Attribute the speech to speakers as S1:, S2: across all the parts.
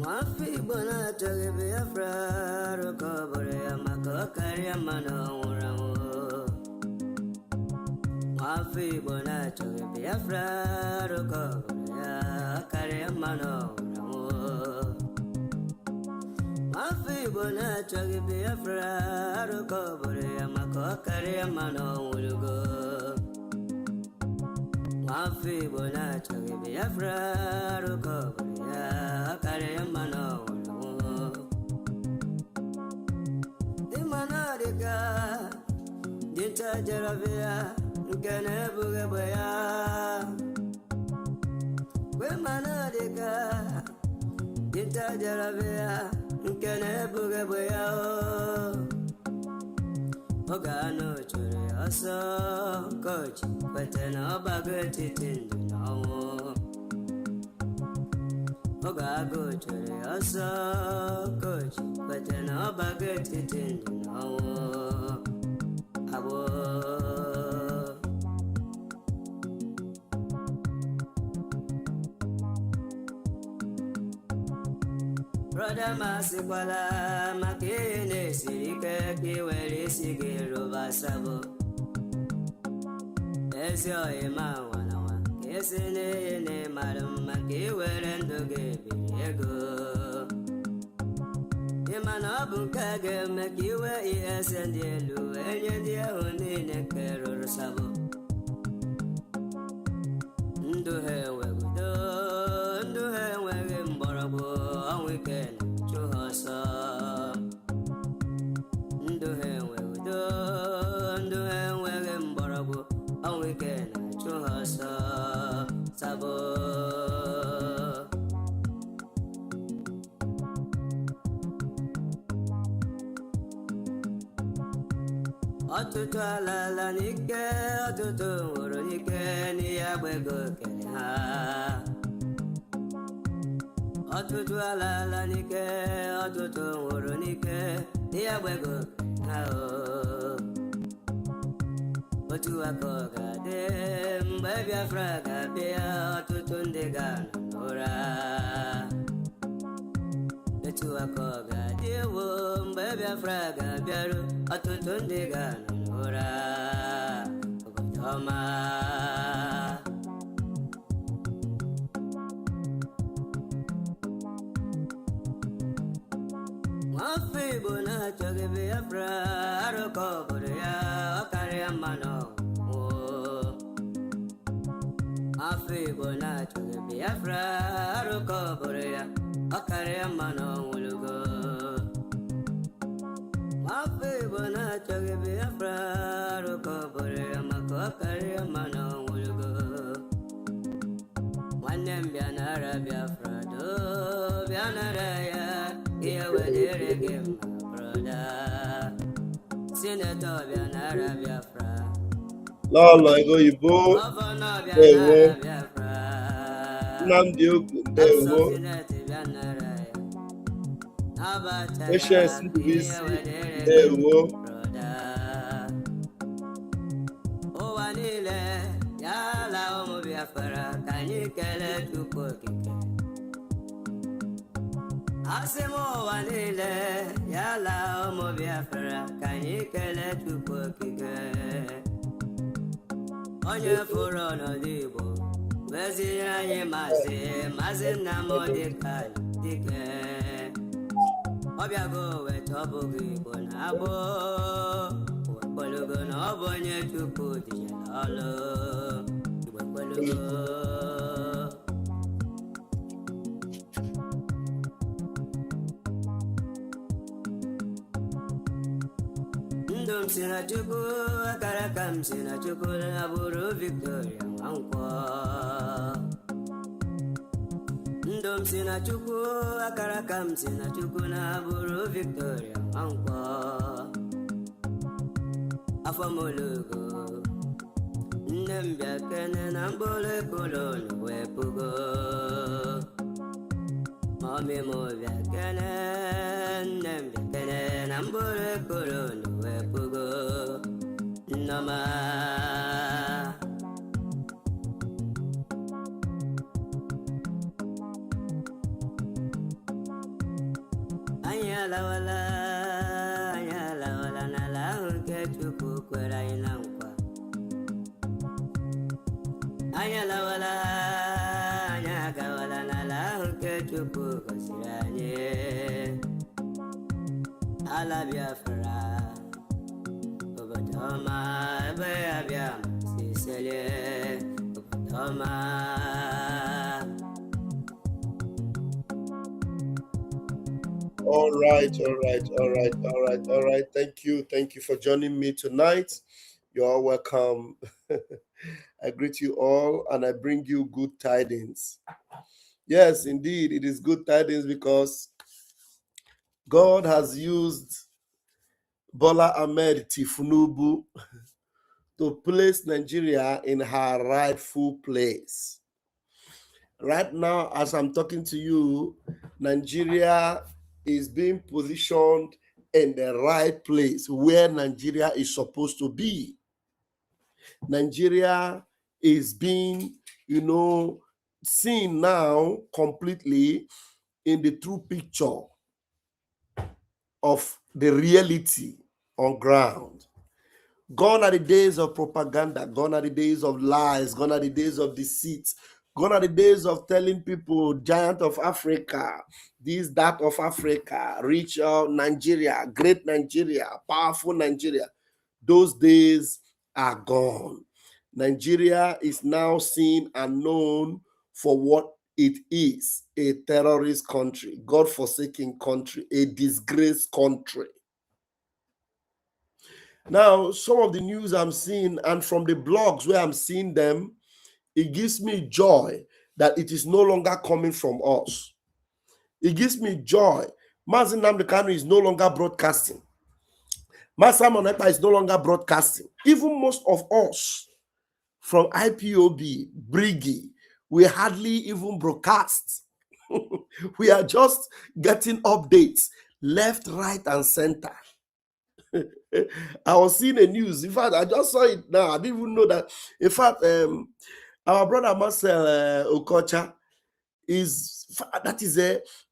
S1: Wafi bona toge Biafra Rukobore Amako Kariamano Uramo Wafi bona toge Biafra Rukobore Kariamano Uramo Wafi bona toge Biafra Rukobore Amako Kariamano Urugo Wafi bona toge Biafra Rukobore Kariamano Imanarika Dinta Jaravia Nkene Bugabaya Wemanarika Dinta Jaravia Nkene Bugabaya Ogano Chure Aso Coach Kwetena Bagati Tindu Nawo Ogago chere asa coach, but an obaget it in no abo. Brother Masikwala, Makine, Sirika, Kiweri, Sigiro, Basabo. There's your Emma. Esene madam maki werendo ge biego Imana bunkage maki we esendelu enye dia oni ne kero sabo Nduhe we mborabo awike chuhosa Nduhe we mborabo awike chuhosa Sabo Otutu alala nike, otutu uru nike, ni agbego kele ha Otutu alala nike, otutu uru nike, ni agbego kele ha Otu akoga de mbe Biafra ga bịa ọtụtụ ndị ga n'ụra Otu akoga de wo mbe Biafra ga bịaru ọtụtụ ndị ga n'ụra Obodo ọma Nwafọ Igbo na-achọghị Biafra arụkọ obodo ya ọ karịa mmanụ Afibo na choge Biafra aruko boreya akare mano wulugo Afibo na choge Biafra aruko boreya mako akare mano wulugo Wanem bianara Biafra do bianara ya iya wedere gem broda Senator bianara Biafra
S2: Lala ego Igbo ndewo Nnamdi Oku ndewo Patience Ndubisi ndewo Ụwa niile ya la ụmụ Biafra ka anyị kelee Chukwu okike Asị m ụwa niile ya la ụmụ Biafra ka anyị kelee Chukwu okike Onye fụrụ ọnọdụ Igbo weziere anyị maazị Nnamdi Kanu dike Ọ bịago weta ọbụghị Igbo na-agbụ Wekwelugo na ọ bụ onye Chukwu dijere ọlụ Wekwelugo Ndum si na Chukwu akara ka m si na Chukwu na bụrụ Victoria Nwankwo Ndum si na Chukwu akara ka m si na Chukwu na bụrụ Victoria Nwankwo Afọmolugo Nne m bịa kene na mkpụrụ ekolo wepụgo Mọmị m bịa kene nne m bịa kene na mkpụrụ ekolo wepụgo Nnọma
S1: Anyala wala na launke chuku kwera inankwa. Anyala wala na launke chuku kosiranye. Ala Biafra, Obatoma, Bayabia, Sicily, Obatoma.
S2: All right. Thank you for joining me tonight. You're all welcome. I greet you all and I bring you good tidings. Yes, indeed, it is good tidings because God has used Bola Ahmed Tinubu to place Nigeria in her rightful place. Right now, as I'm talking to you, Nigeria is being positioned in the right place where Nigeria is supposed to be. Nigeria is being, seen now completely in the true picture of the reality on ground. Gone are the days of propaganda, gone are the days of lies, gone are the days of deceit, gone are the days of telling people, giant of Africa, this, that of Africa, rich Nigeria, great Nigeria, powerful Nigeria. Those days are gone. Nigeria is now seen and known for what it is, a terrorist country, God-forsaken country, a disgraced country. Now, some of the news I'm seeing and from the blogs where I'm seeing them, it gives me joy that it is no longer coming from us. It gives me joy. Mazi Nnamdi Kanu is no longer broadcasting. Masa Moneta is no longer broadcasting. Even most of us from IPOB, Brigi, we hardly even broadcast. We are just getting updates left, right, and center. I was seeing the news. In fact, I just saw it now. I didn't even know that. In fact, our brother Marcel Okocha he's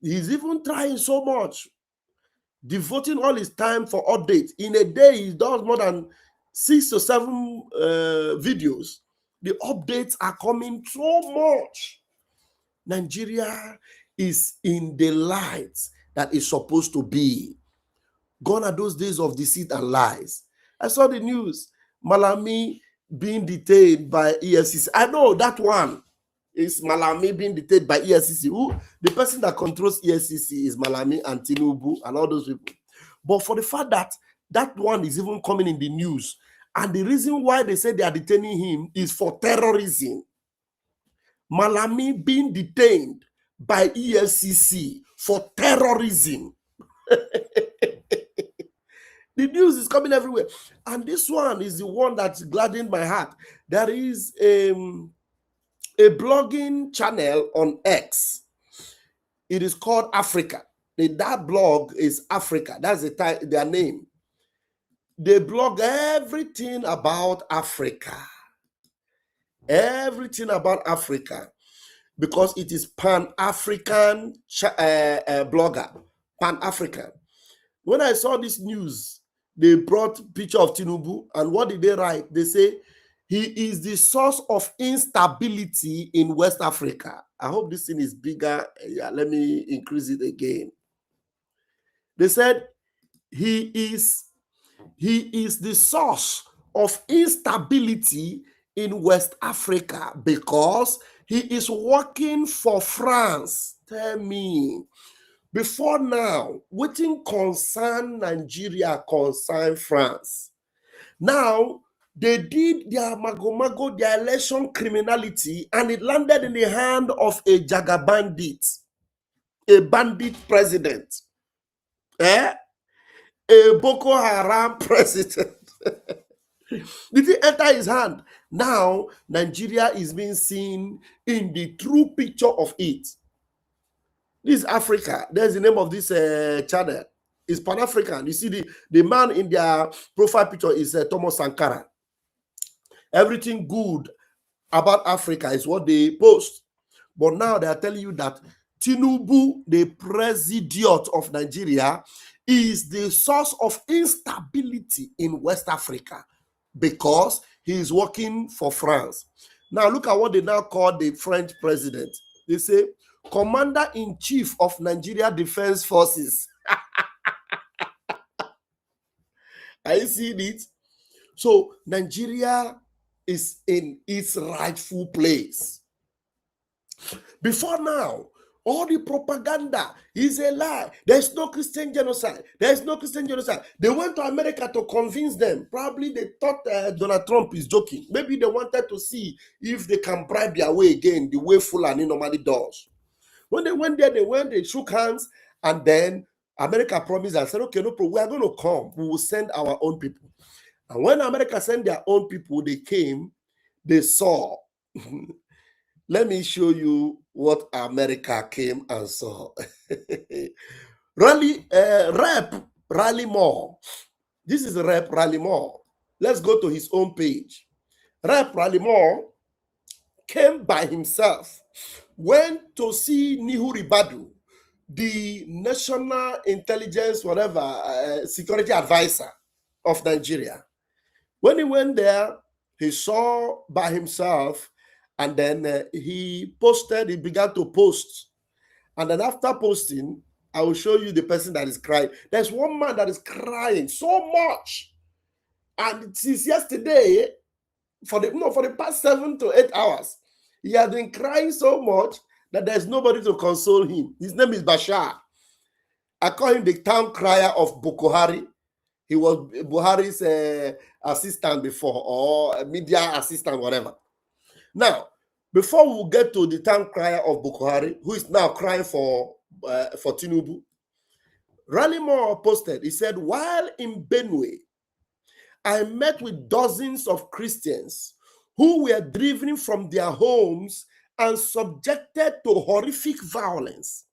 S2: even trying so much, devoting all his time for updates. In a day, he does more than 6 to 7 videos. The updates are coming so much. Nigeria is in the light that is supposed to be. Gone are those days of deceit and lies. I saw the news. Malami being detained by EFCC. I know that one is Malami being detained by EFCC. Who the person that controls EFCC is Malami and Tinubu and all those people. But for the fact that that one is even coming in the news, and the reason why they say they are detaining him is for terrorism. Malami being detained by EFCC for terrorism. The news is coming everywhere. And this one is the one that's gladdened my heart. There is a blogging channel on X. It is called Africa. That blog is Africa. That's their name. They blog everything about Africa. Everything about Africa. Because it is Pan-African blogger. Pan-African. When I saw this news, they brought picture of Tinubu, and what did they write? They say he is the source of instability in West Africa. I hope this thing is bigger. Yeah, let me increase it again. They said he is the source of instability in West Africa because he is working for France. Tell me. Before now, wetin concern Nigeria concern France. Now, they did their mago, their election criminality, and it landed in the hand of a Jaga bandit, a bandit president, a Boko Haram president. Did it enter his hand? Now, Nigeria is being seen in the true picture of it. This is Africa. There's the name of this channel. It's Pan-African. You see, the man in their profile picture is Thomas Sankara. Everything good about Africa is what they post. But now they are telling you that Tinubu, the president of Nigeria, is the source of instability in West Africa because he is working for France. Now, look at what they now call the French president. They say, Commander-in-Chief of Nigeria Defense Forces. Are you seeing it? So, Nigeria is in its rightful place. Before now, all the propaganda is a lie. There's no Christian genocide. There's no Christian genocide. They went to America to convince them. Probably they thought Donald Trump is joking. Maybe they wanted to see if they can bribe their way again, the way Fulani normally does. When they went there, they shook hands, and then America promised and said, okay, no problem, we are going to come. We will send our own people. And when America sent their own people, they came, they saw. Let me show you what America came and saw. Rep Rally Moore. This is Rep Rally Moore. Let's go to his own page. Rep Rally Moore came by himself, went to see Nuhu Ribadu, the National Intelligence, security advisor of Nigeria. When he went there, he saw by himself, and then he began to post. And then after posting, I will show you the person that is crying. There's one man that is crying so much. And since yesterday, for the past 7 to 8 hours, he has been crying so much that there's nobody to console him. His name is Bashar. I call him the town crier of Bukhari. He was Buhari's assistant before, or media assistant, whatever. Now, before we get to the town crier of Bukhari, who is now crying for Tinubu, Rally Moore posted, he said, while in Benue, I met with dozens of Christians who were driven from their homes and subjected to horrific violence,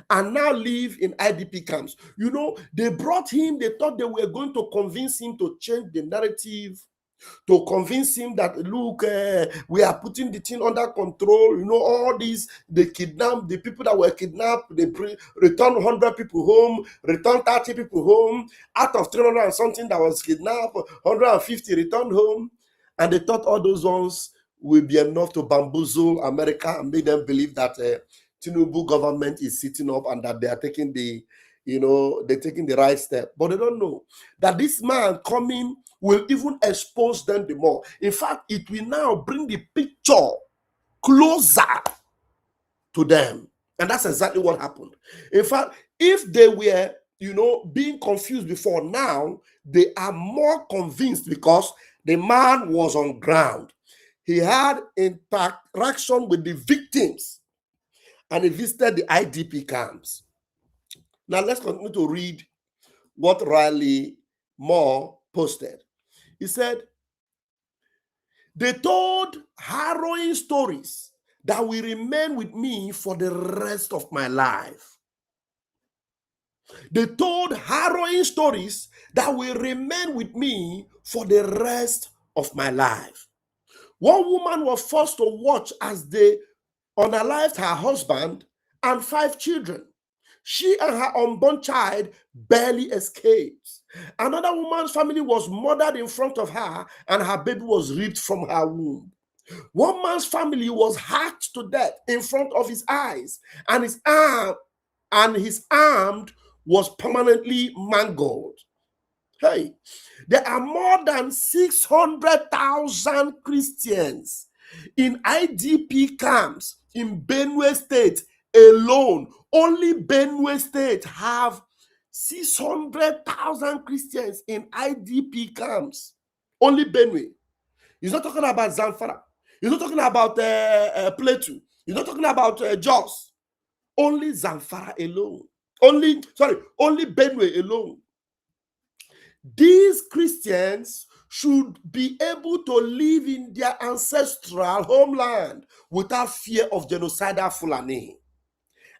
S2: and now live in IDP camps. You know, they brought him, they thought they were going to convince him to change the narrative, to convince him that, look, we are putting the thing under control. You know, all these, they kidnapped, the people that were kidnapped, they return 100 people home, return 30 people home, out of 300 and something that was kidnapped, 150 returned home. And they thought all those ones will be enough to bamboozle America and make them believe that Tinubu government is sitting up and that they are taking they're taking the right step. But they don't know that this man coming will even expose them the more. In fact, it will now bring the picture closer to them. And that's exactly what happened. In fact, if they were, being confused before, now they are more convinced because the man was on ground. He had interaction with the victims and he visited the IDP camps. Now let's continue to read what Riley Moore posted. He said, they told harrowing stories that will remain with me for the rest of my life. They told harrowing stories that will remain with me for the rest of my life. One woman was forced to watch as they unalived her husband and 5 children. She and her unborn child barely escaped. Another woman's family was murdered in front of her and her baby was ripped from her womb. One man's family was hacked to death in front of his eyes, and his arm was permanently mangled. Hey, there are more than 600,000 Christians in IDP camps in Benue State alone. Only Benue State have 600,000 Christians in IDP camps. Only Benue. He's not talking about Zamfara. He's not talking about Plateau. He's not talking about Jos. Only Zamfara alone. Only Benue alone. These Christians should be able to live in their ancestral homeland without fear of genocidal Fulani.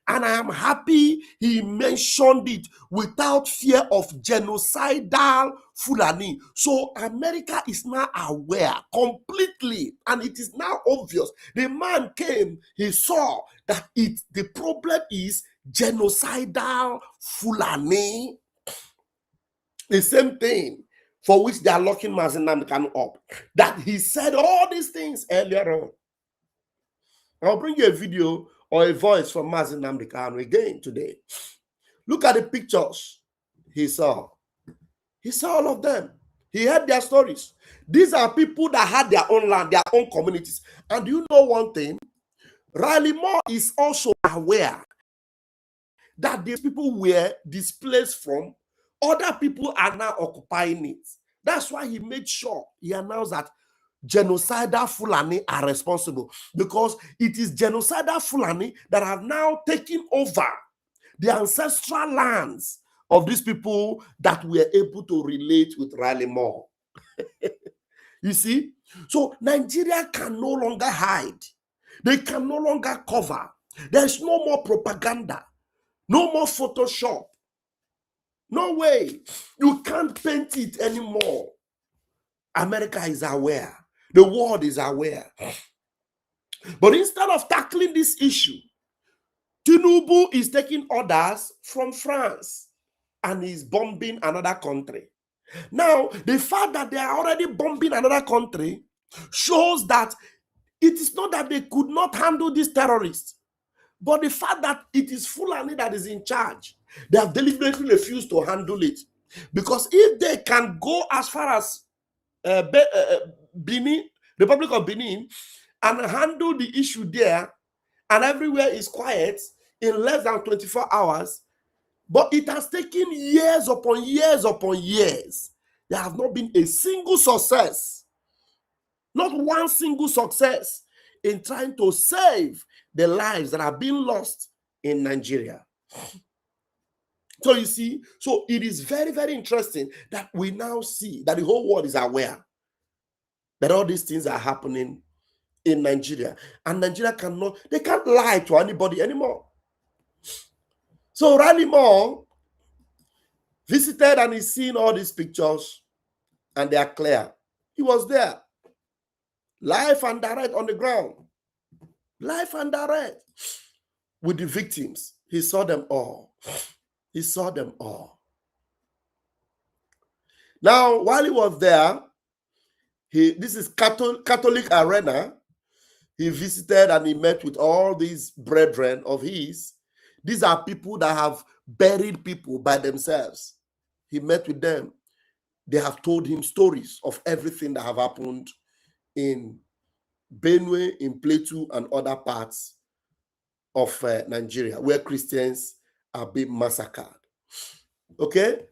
S2: And I am happy he mentioned it without fear of genocidal Fulani. So America is now aware completely, and it is now obvious. The man came, he saw that the problem is genocidal Fulani. The same thing for which they are locking Mazi Nnamdi Kanu up. That he said all these things earlier on. I'll bring you a video or a voice from Mazi Nnamdi Kanu again today. Look at the pictures he saw. He saw all of them. He heard their stories. These are people that had their own land, their own communities. And do you know one thing? Riley Moore is also aware that these people were displaced from, other people are now occupying it. That's why he made sure he announced that genocidal Fulani are responsible, because it is genocidal Fulani that have now taken over the ancestral lands of these people that were able to relate with Riley Moore. You see? So Nigeria can no longer hide. They can no longer cover. There's no more propaganda. No more Photoshop. No way. You can't paint it anymore. America is aware. The world is aware. But instead of tackling this issue, Tinubu is taking orders from France and is bombing another country. Now, the fact that they are already bombing another country shows that it is not that they could not handle these terrorists, but the fact that it is Fulani that is in charge. They have deliberately refused to handle it. Because if they can go as far as Benin, Republic of Benin, and handle the issue there, and everywhere is quiet in less than 24 hours, but it has taken years upon years upon years. There have not been a single success, not one single success in trying to save the lives that have been lost in Nigeria. So you see, so it is very, very interesting that we now see that the whole world is aware that all these things are happening in Nigeria. And Nigeria they can't lie to anybody anymore. So Riley Moore visited and he's seen all these pictures and they are clear. He was there. Live and direct on the ground. Live and direct. With the victims. He saw them all. He saw them all. Now, while he was there, this is Catholic Arena. He visited and he met with all these brethren of his. These are people that have buried people by themselves. He met with them. They have told him stories of everything that have happened in Benue, in Plateau, and other parts of Nigeria where Christians are being massacred. Okay?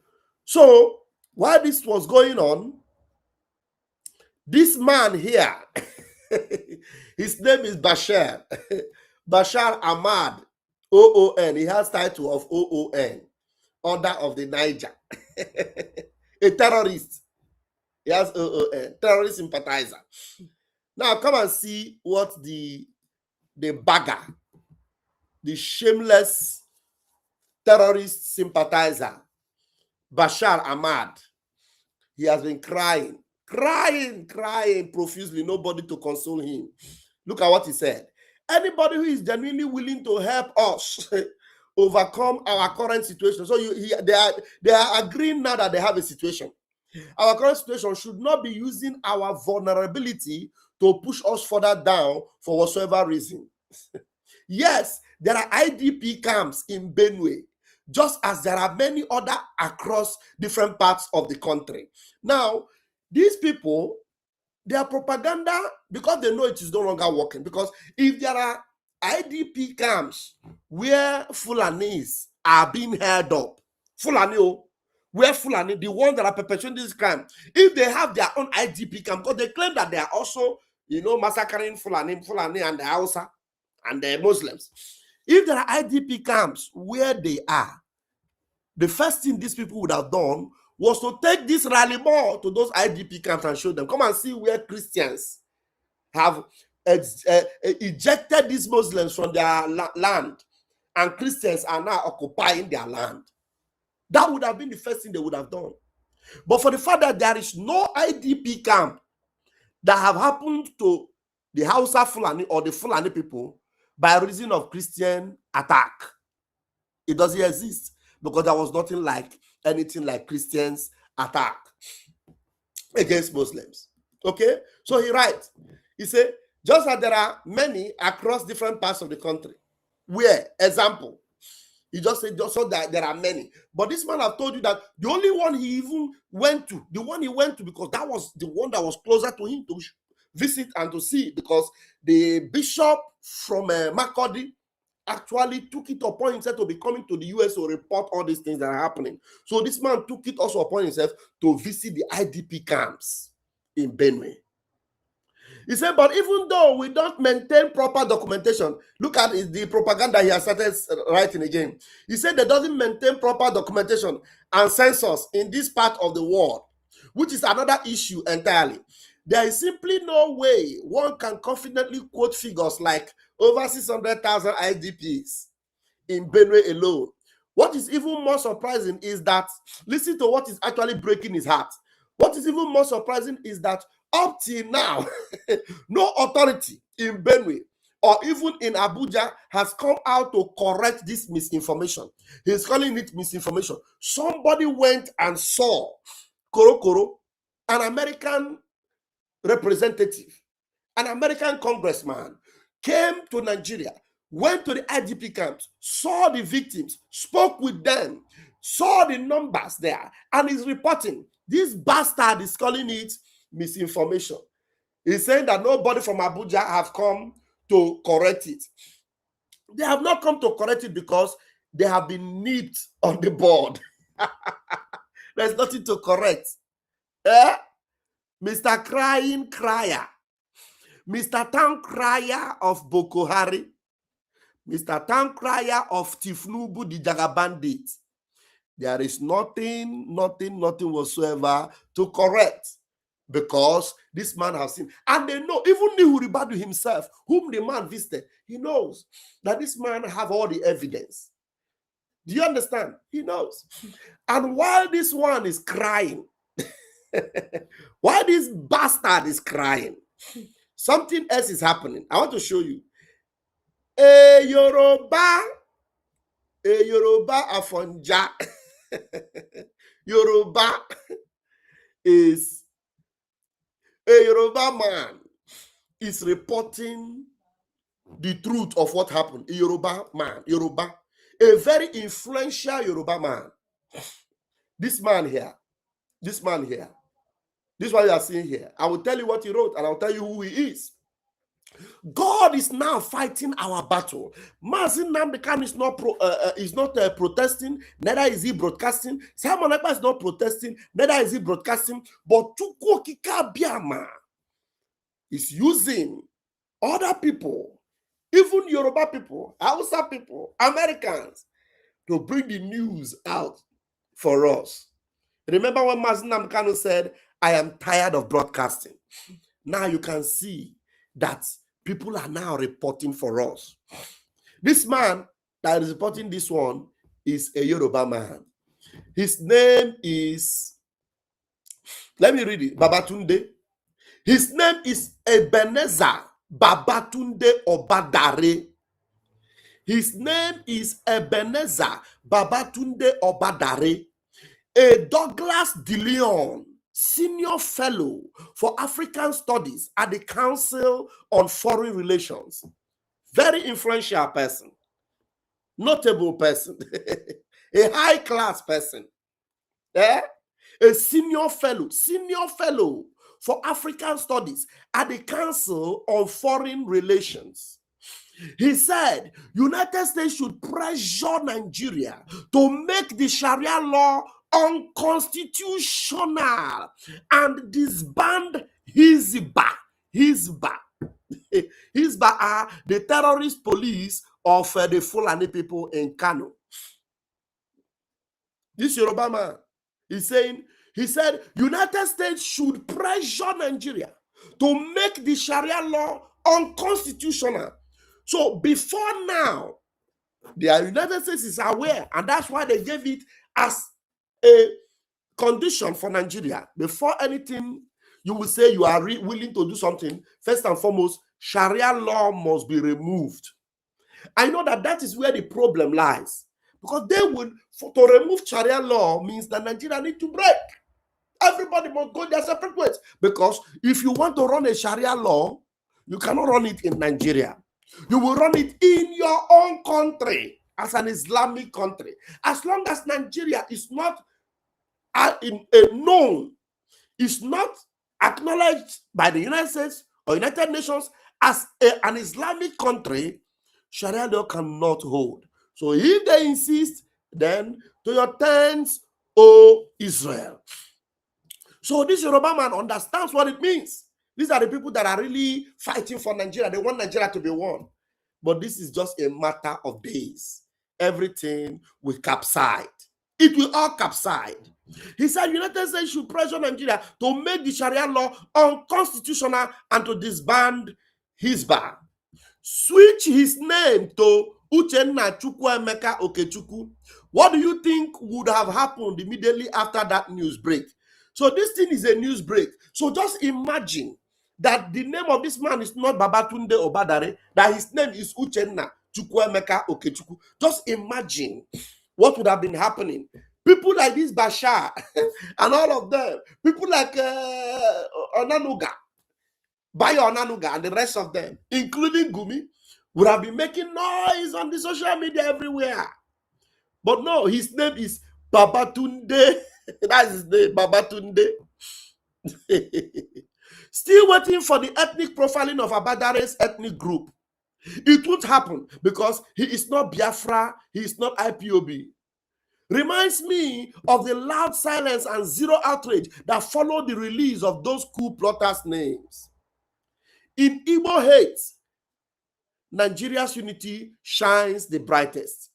S2: So, while this was going on, this man here, his name is Bashar. Bashar Ahmad, OON. He has title of OON, Order of the Niger. A terrorist. He has OON, terrorist sympathizer. Now come and see what the bagger, the shameless terrorist sympathizer, Bashar Ahmad, he has been crying profusely, nobody to console him. Look at what he said. Anybody who is genuinely willing to help us overcome our current situation. So they are agreeing now that they have a situation. Our current situation should not be using our vulnerability to push us further down for whatsoever reason. Yes, there are IDP camps in Benue, just as there are many other across different parts of the country. Now, these people, their propaganda, because they know it is no longer working, because if there are IDP camps where Fulanis are being held up, where Fulani, the ones that are perpetrating this crime, if they have their own IDP camp, because they claim that they are also, massacring Fulani and the Hausa and the Muslims. If there are IDP camps where they are, the first thing these people would have done was to take this rally ball to those IDP camps and show them, come and see where Christians have ejected these Muslims from their land and Christians are now occupying their land. That would have been the first thing they would have done. But for the fact that there is no IDP camp that have happened to the Hausa Fulani or the Fulani people by reason of Christian attack, it doesn't exist, because there was nothing like anything like Christians attack against Muslims. Okay, so he writes, he said, just that there are many across different parts of the country where, example, he just said just so that there are many, but this man have told you that the only one he even went to, the one he went to, because that was the one that was closer to him to visit and to see, because the bishop from Makurdi actually took it upon himself to be coming to the US to report all these things that are happening. So this man took it also upon himself to visit the IDP camps in Benue. He said, but even though we don't maintain proper documentation, look at the propaganda he has started writing again. He said they doesn't maintain proper documentation and census in this part of the world, which is another issue entirely. There is simply no way one can confidently quote figures like over 600,000 IDPs in Benue alone. What is even more surprising is that, listen to what is actually breaking his heart. What is even more surprising is that up till now, no authority in Benue or even in Abuja has come out to correct this misinformation. He's calling it misinformation. Somebody went and saw Korokoro, an American representative, an American congressman, came to Nigeria, went to the IDP camps, saw the victims, spoke with them, saw the numbers there, and is reporting. This bastard is calling it misinformation. He's saying that nobody from Abuja have come to correct it. They have not come to correct it because they have been nipped on the board. There's nothing to correct. Mr. Crying Crier, Mr. Town Crier of Boko Haram, Mr. Town Crier of Tinubu, the Jaga Bandit. There is nothing whatsoever to correct, because this man has seen, and they know, even Nihuribadu himself, whom the man visited, he knows that this man have all the evidence. Do you understand? He knows. And while this one is crying, while this bastard is crying, something else is happening. I want to show you. A Yoruba Afonja. Yoruba is a Yoruba man is reporting the truth of what happened. A Yoruba man, a very influential Yoruba man. This man here, this one you are seeing here. I will tell you what he wrote, and I'll tell you who he is. God is now fighting our battle. Mazin Namdekan is not protesting, neither is he broadcasting. Simon Ekpa is not protesting, neither is he broadcasting. But Chukwu Okike Abiama is using other people, even Yoruba people, Hausa people, Americans, to bring the news out for us. Remember when Mazin Namdekan said, I am tired of broadcasting. Now you can see that people are now reporting for us. This man that is reporting this one is a Yoruba man. His name is, let me read it, Babatunde. His name is Ebenezer Babatunde Obadare. His name is Ebenezer Babatunde Obadare, a Douglas de Leon Senior Fellow for African Studies at the Council on Foreign Relations. Very influential person, notable person, a high-class person. A senior fellow for African Studies at the Council on Foreign Relations. He said United States should pressure Nigeria to make the Sharia law unconstitutional and disband Hizbah. Hizbah are the terrorist police of the Fulani people in Kano. This Yoruba man is saying, he said United States should pressure Nigeria to make the Sharia law unconstitutional. So before now, The United States is aware, and that's why they gave it as a condition for Nigeria. Before anything, you will say you are willing to do something. First and foremost, Sharia law must be removed. I know that is where the problem lies, because they would, to remove Sharia law means that Nigeria need to break. Everybody must go their separate ways, because if you want to run a Sharia law, you cannot run it in Nigeria. You will run it in your own country as an Islamic country. As long as Nigeria is not known, is not acknowledged by the United States or United Nations as an Islamic country, Sharia law cannot hold. So if they insist, then to your tents, O Israel. So this Yoruba man understands what it means. These are the people that are really fighting for Nigeria. They want Nigeria to be one. But this is just a matter of days. Everything will capsize. It will all capsize. He said United States should pressure Nigeria to make the Sharia law unconstitutional and to disband Hizbah. Switch his name to Uchenna Chukwuemeka Okechukwu. What do you think would have happened immediately after that news break? So this thing is a news break. So just imagine that the name of this man is not Babatunde Obadare, that his name is Uchenna Chukwuemeka Okechukwu. Just imagine what would have been happening. People like this Bashar and all of them, people like Onanuga, Bayo Onanuga and the rest of them, including Gumi, would have been making noise on the social media everywhere. But no, his name is Babatunde. That's his name, Babatunde. Still waiting for the ethnic profiling of Abadare's ethnic group. It won't happen because he is not Biafra, he is not IPOB. Reminds me of the loud silence and zero outrage that followed the release of those coup plotters' names. In Igbo hate, Nigeria's unity shines the brightest.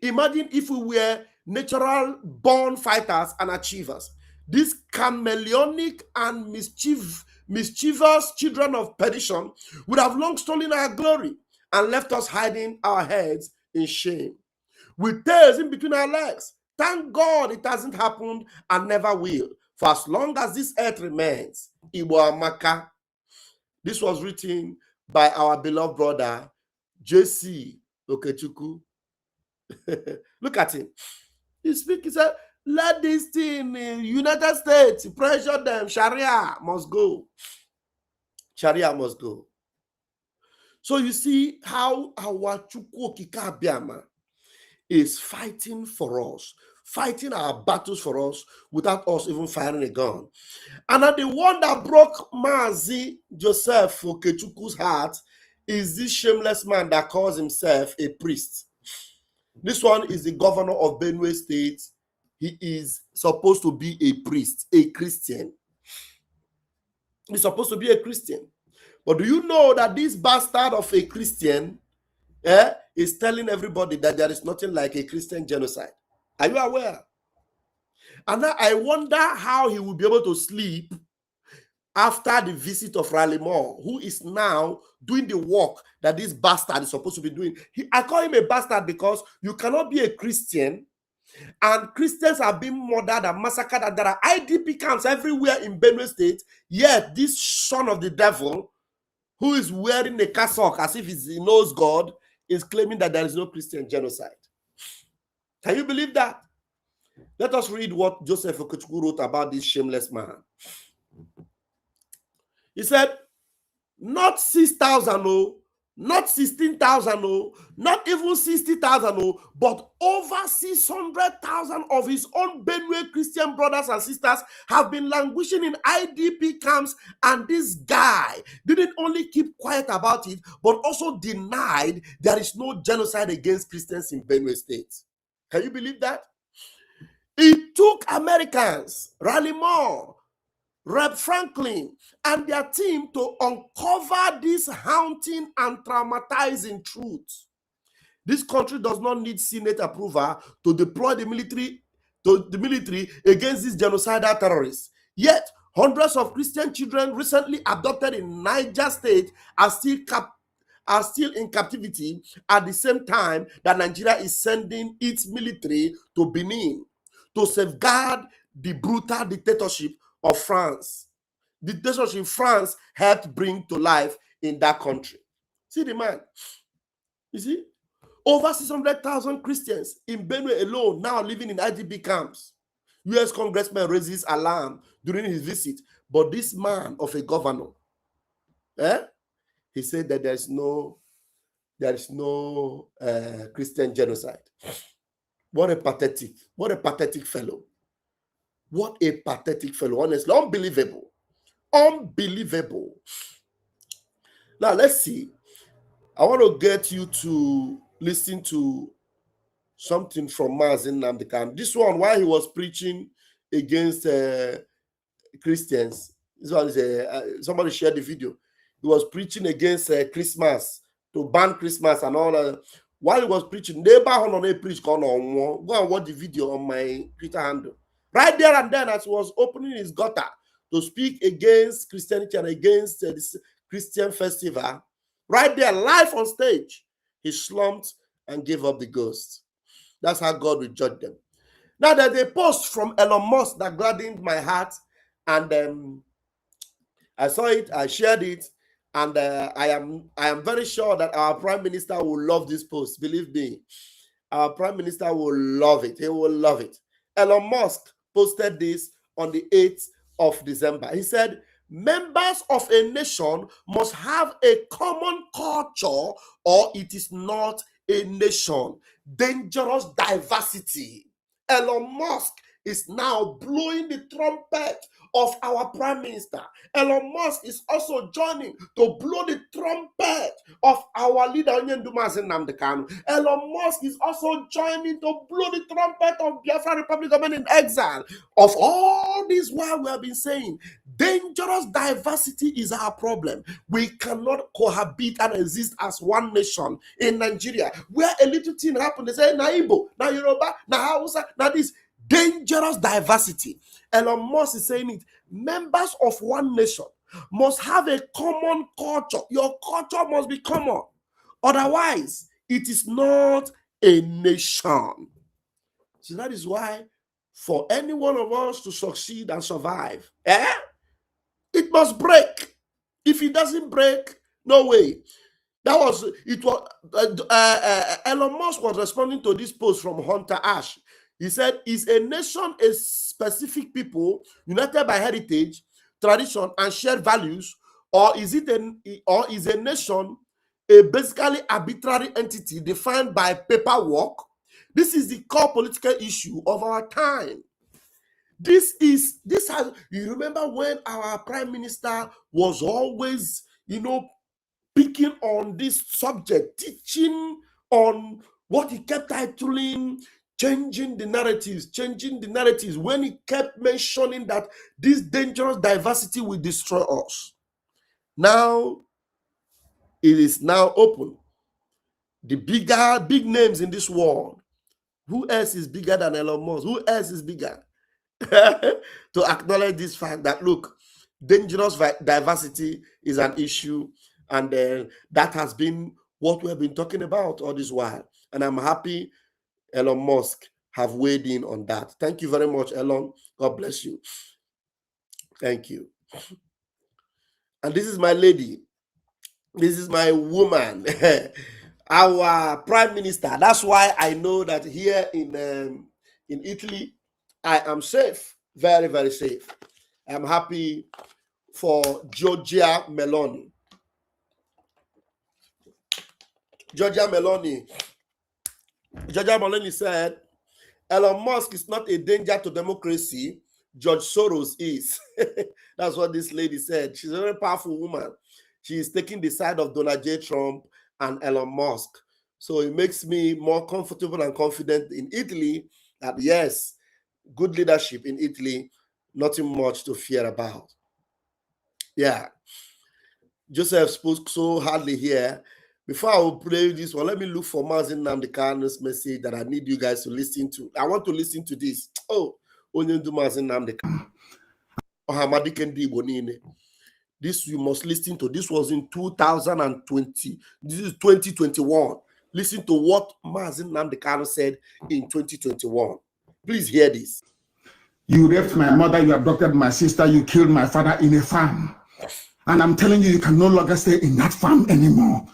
S2: Imagine if we were natural born fighters and achievers. These chameleonic and mischievous children of perdition would have long stolen our glory and left us hiding our heads in shame, with tails in between our legs. Thank God it hasn't happened and never will. For as long as this earth remains, Igbo Amaka. This was written by our beloved brother, J.C. Okechukwu. Look at him. He speaks, he said, let this thing in United States pressure them. Sharia must go. Sharia must go. So you see how our Chukwu Okike Abiama is fighting for us, fighting our battles for us without us even firing a gun. And the one that broke Mazi Joseph Okechukwu's heart is this shameless man that calls himself a priest. This one is the governor of Benue State. He is supposed to be a priest, a Christian. He's supposed to be a Christian. But do you know that this bastard of a Christian is telling everybody that there is nothing like a Christian genocide? Are you aware? And now I wonder how he will be able to sleep after the visit of Raleigh Moore, who is now doing the work that this bastard is supposed to be doing. I call him a bastard because you cannot be a Christian and Christians are being murdered and massacred, and there are IDP camps everywhere in Benue State, yet this son of the devil, who is wearing a cassock as if he knows God, is claiming that there is no Christian genocide. Can you believe that? Let us read what Joseph Okechukwu wrote about this shameless man. He said, not 6,000, no, not 16,000, no, not even 60,000, no, but over 600,000 of his own Benue Christian brothers and sisters have been languishing in IDP camps, and this guy didn't only keep quiet about it, but also denied there is no genocide against Christians in Benue State. Can you believe that? It took Americans, Raleigh Moore, Reb Franklin, and their team to uncover this haunting and traumatizing truth. This country does not need Senate approval to deploy the military against these genocidal terrorists. Yet, hundreds of Christian children recently adopted in Niger State are still are still in captivity at the same time that Nigeria is sending its military to Benin to safeguard the brutal dictatorship of France. The dictatorship France helped bring to life in that country. See the man. You see? Over 600,000 Christians in Benue alone now living in IDP camps. US congressman raises alarm during his visit, but this man of a governor, he said that there is no Christian genocide. What a pathetic fellow. What a pathetic fellow, honestly. Unbelievable. Unbelievable. Now, let's see. I want to get you to listen to something from Mazi Nnamdi Kanu. This one, while he was preaching against Christians, this one is somebody shared the video. He was preaching against Christmas, to ban Christmas and all that. While he was preaching, neighbor on a preach go and watch the video on my Twitter handle. Right there and then, as he was opening his gutter to speak against Christianity and against this Christian festival, right there, live on stage, he slumped and gave up the ghost. That's how God will judge them. Now, there's a post from Elon Musk that gladdened my heart, and I saw it, I shared it, and I am very sure that our Prime Minister will love this post. Believe me, our Prime Minister will love it. He will love it. Elon Musk posted this on the 8th of December. He said, members of a nation must have a common culture or it is not a nation. Dangerous diversity. Elon Musk is now blowing the trumpet of our Prime Minister. Elon Musk is also joining to blow the trumpet of our leader, Mazi Nnamdi Kanu. Elon Musk is also joining to blow the trumpet of Biafra Republic of Men in exile. Of all this while we have been saying, dangerous diversity is our problem. We cannot cohabit and exist as one nation in Nigeria, where a little thing happened. They say, na Igbo, na Yoruba, na Hausa, na this. Dangerous diversity. Elon Musk is saying it. Members of one nation must have a common culture. Your culture must be common. Otherwise, it is not a nation. So that is why for any one of us to succeed and survive, it must break. If it doesn't break, no way. That was it. Was Elon Musk was responding to this post from Hunter Ash. He said, is a nation a specific people united by heritage, tradition, and shared values, or is a nation a basically arbitrary entity defined by paperwork? This is the core political issue of our time. You remember when our Prime Minister was always, picking on this subject, teaching on what he kept titling, changing the narratives, when he kept mentioning that this dangerous diversity will destroy us. Now, it is now open. The big names in this world, who else is bigger than Elon Musk? Who else is bigger? To acknowledge this fact that, look, dangerous diversity is an issue, and that has been what we have been talking about all this while. And I'm happy Elon Musk have weighed in on that. Thank you very much, Elon. God bless you. Thank you. And this is my lady. This is my woman, our Prime Minister. That's why I know that here in Italy, I am safe, very, very safe. I'm happy for Giorgia Meloni. Giorgia Meloni said, Elon Musk is not a danger to democracy. George Soros is. That's what this lady said. She's a very powerful woman. She is taking the side of Donald J. Trump and Elon Musk. So it makes me more comfortable and confident in Italy that, yes, good leadership in Italy, nothing much to fear about. Yeah. Joseph spoke so hardly here. Before I will play this one, let me look for Mazi Nnamdi Kanu's message that I need you guys to listen to. I want to listen to this. Oh, onye ndu Mazi Nnamdi Kanu. Ohamadike ndị Igbo niile. This you must listen to. This was in 2020. This is 2021. Listen to what Mazi Nnamdi Kanu said in 2021. Please hear this.
S3: You raped my mother, you abducted my sister, you killed my father in a farm. And I'm telling you, you can no longer stay in that farm anymore.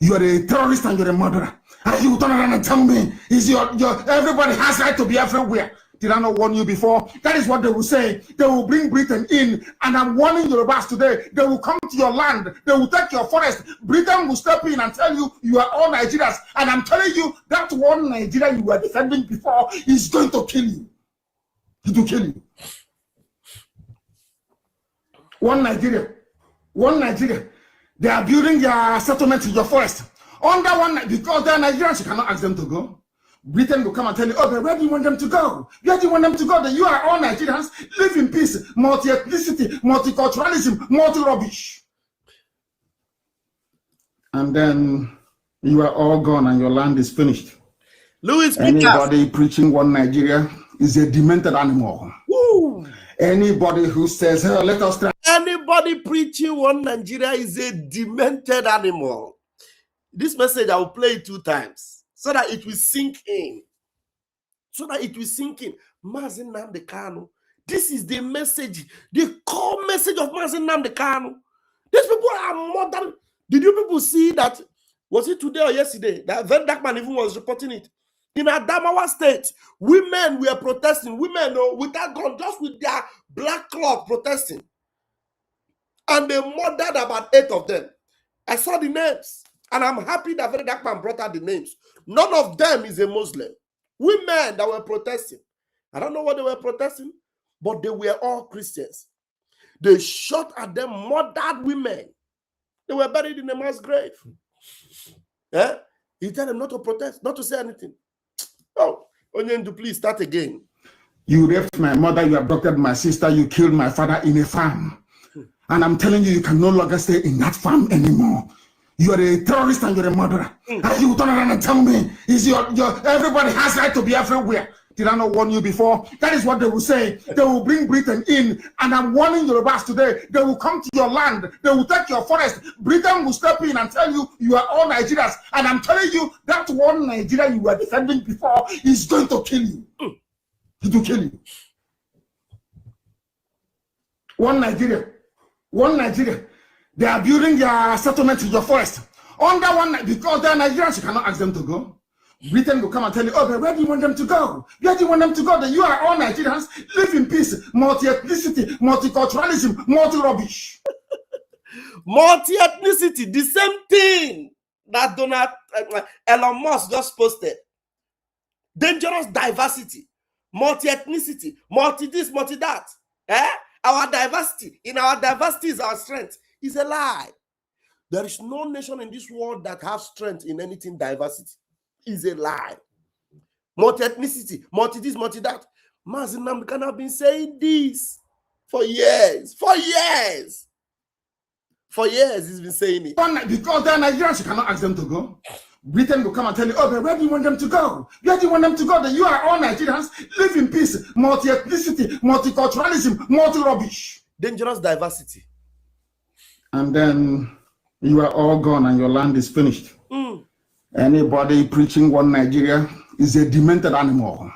S3: You are a terrorist and you're a murderer. And you turn around and tell me, everybody has right to be everywhere. Did I not warn you before? That is what they will say. They will bring Britain in, and I'm warning Yorubas today. They will come to your land. They will take your forest. Britain will step in and tell you, you are all Nigerians. And I'm telling you, that one Nigeria you were defending before is going to kill you. It will kill you. One Nigeria. One Nigeria. They are building their settlement in your forest. Under one, because they are Nigerians, you cannot ask them to go. Britain will come and tell you, okay, where do you want them to go? Where do you want them to go? That you are all Nigerians, live in peace, multi-ethnicity, multiculturalism, multi-rubbish. And then you are all gone and your land is finished.
S2: Louis
S3: Anybody preaching one Nigeria is a demented animal.
S2: Woo.
S3: Anybody who says, hey, let us try.
S2: Anybody preaching one Nigeria is a demented animal. This message, I will play it 2 times so that it will sink in. So that it will sink in. Mazi Nnamdi Kanu. This is the message, the core message of Mazi Nnamdi Kanu. These people are modern. Did you people see that? Was it today or yesterday? That Van Dakman even was reporting it. In Adamawa State, women were protesting. Women without gun, just with their black cloth protesting. And they murdered about 8 of them. I saw the names. And I'm happy that Van Dakman brought out the names. None of them is a Muslim. Women that were protesting. I don't know what they were protesting, but they were all Christians. They shot at them, murdered women. They were buried in a mass grave. Yeah? He told them not to protest, not to say anything. Oh, Onyendu, please start again.
S3: You raped my mother, you abducted my sister, you killed my father in a farm. And I'm telling you, you can no longer stay in that farm anymore. You are a terrorist and you're a murderer. And you turn around and tell me, everybody has right to be everywhere. Did I not warn you before? That is what they will say. They will bring Britain in, and I'm warning Yorubas today. They will come to your land. They will take your forest. Britain will step in and tell you, you are all Nigerians. And I'm telling you, that one Nigeria you were defending before is going to kill you. It will kill you. One Nigeria. One Nigeria. They are building their settlement in your forest. Under one, because they are Nigerians, you cannot ask them to go. Britain will come and tell you, okay, where do you want them to go? Where do you want them to go? That you are all Nigerians, live in peace, multi-ethnicity, multiculturalism, multi-rubbish.
S2: Multi-ethnicity, the same thing that Elon Musk just posted. Dangerous diversity, multi-ethnicity, multi-this, multi-that. Our diversity, in our diversity is our strength. Is a lie. There is no nation in this world that has strength in anything diversity. Is a lie. Multi-ethnicity, multi-this, multi-that. Mazi Nnamdi Kanu have been saying this for years. For years. For years, he's been saying it.
S3: Because they are Nigerians, you cannot ask them to go. Britain will come and tell you, okay, where do you want them to go? Where do you want them to go? That you are all Nigerians, live in peace, multi-ethnicity, multiculturalism, multi-rubbish.
S2: Dangerous diversity.
S3: And then you are all gone and your land is finished. Anybody preaching one Nigeria is a demented animal.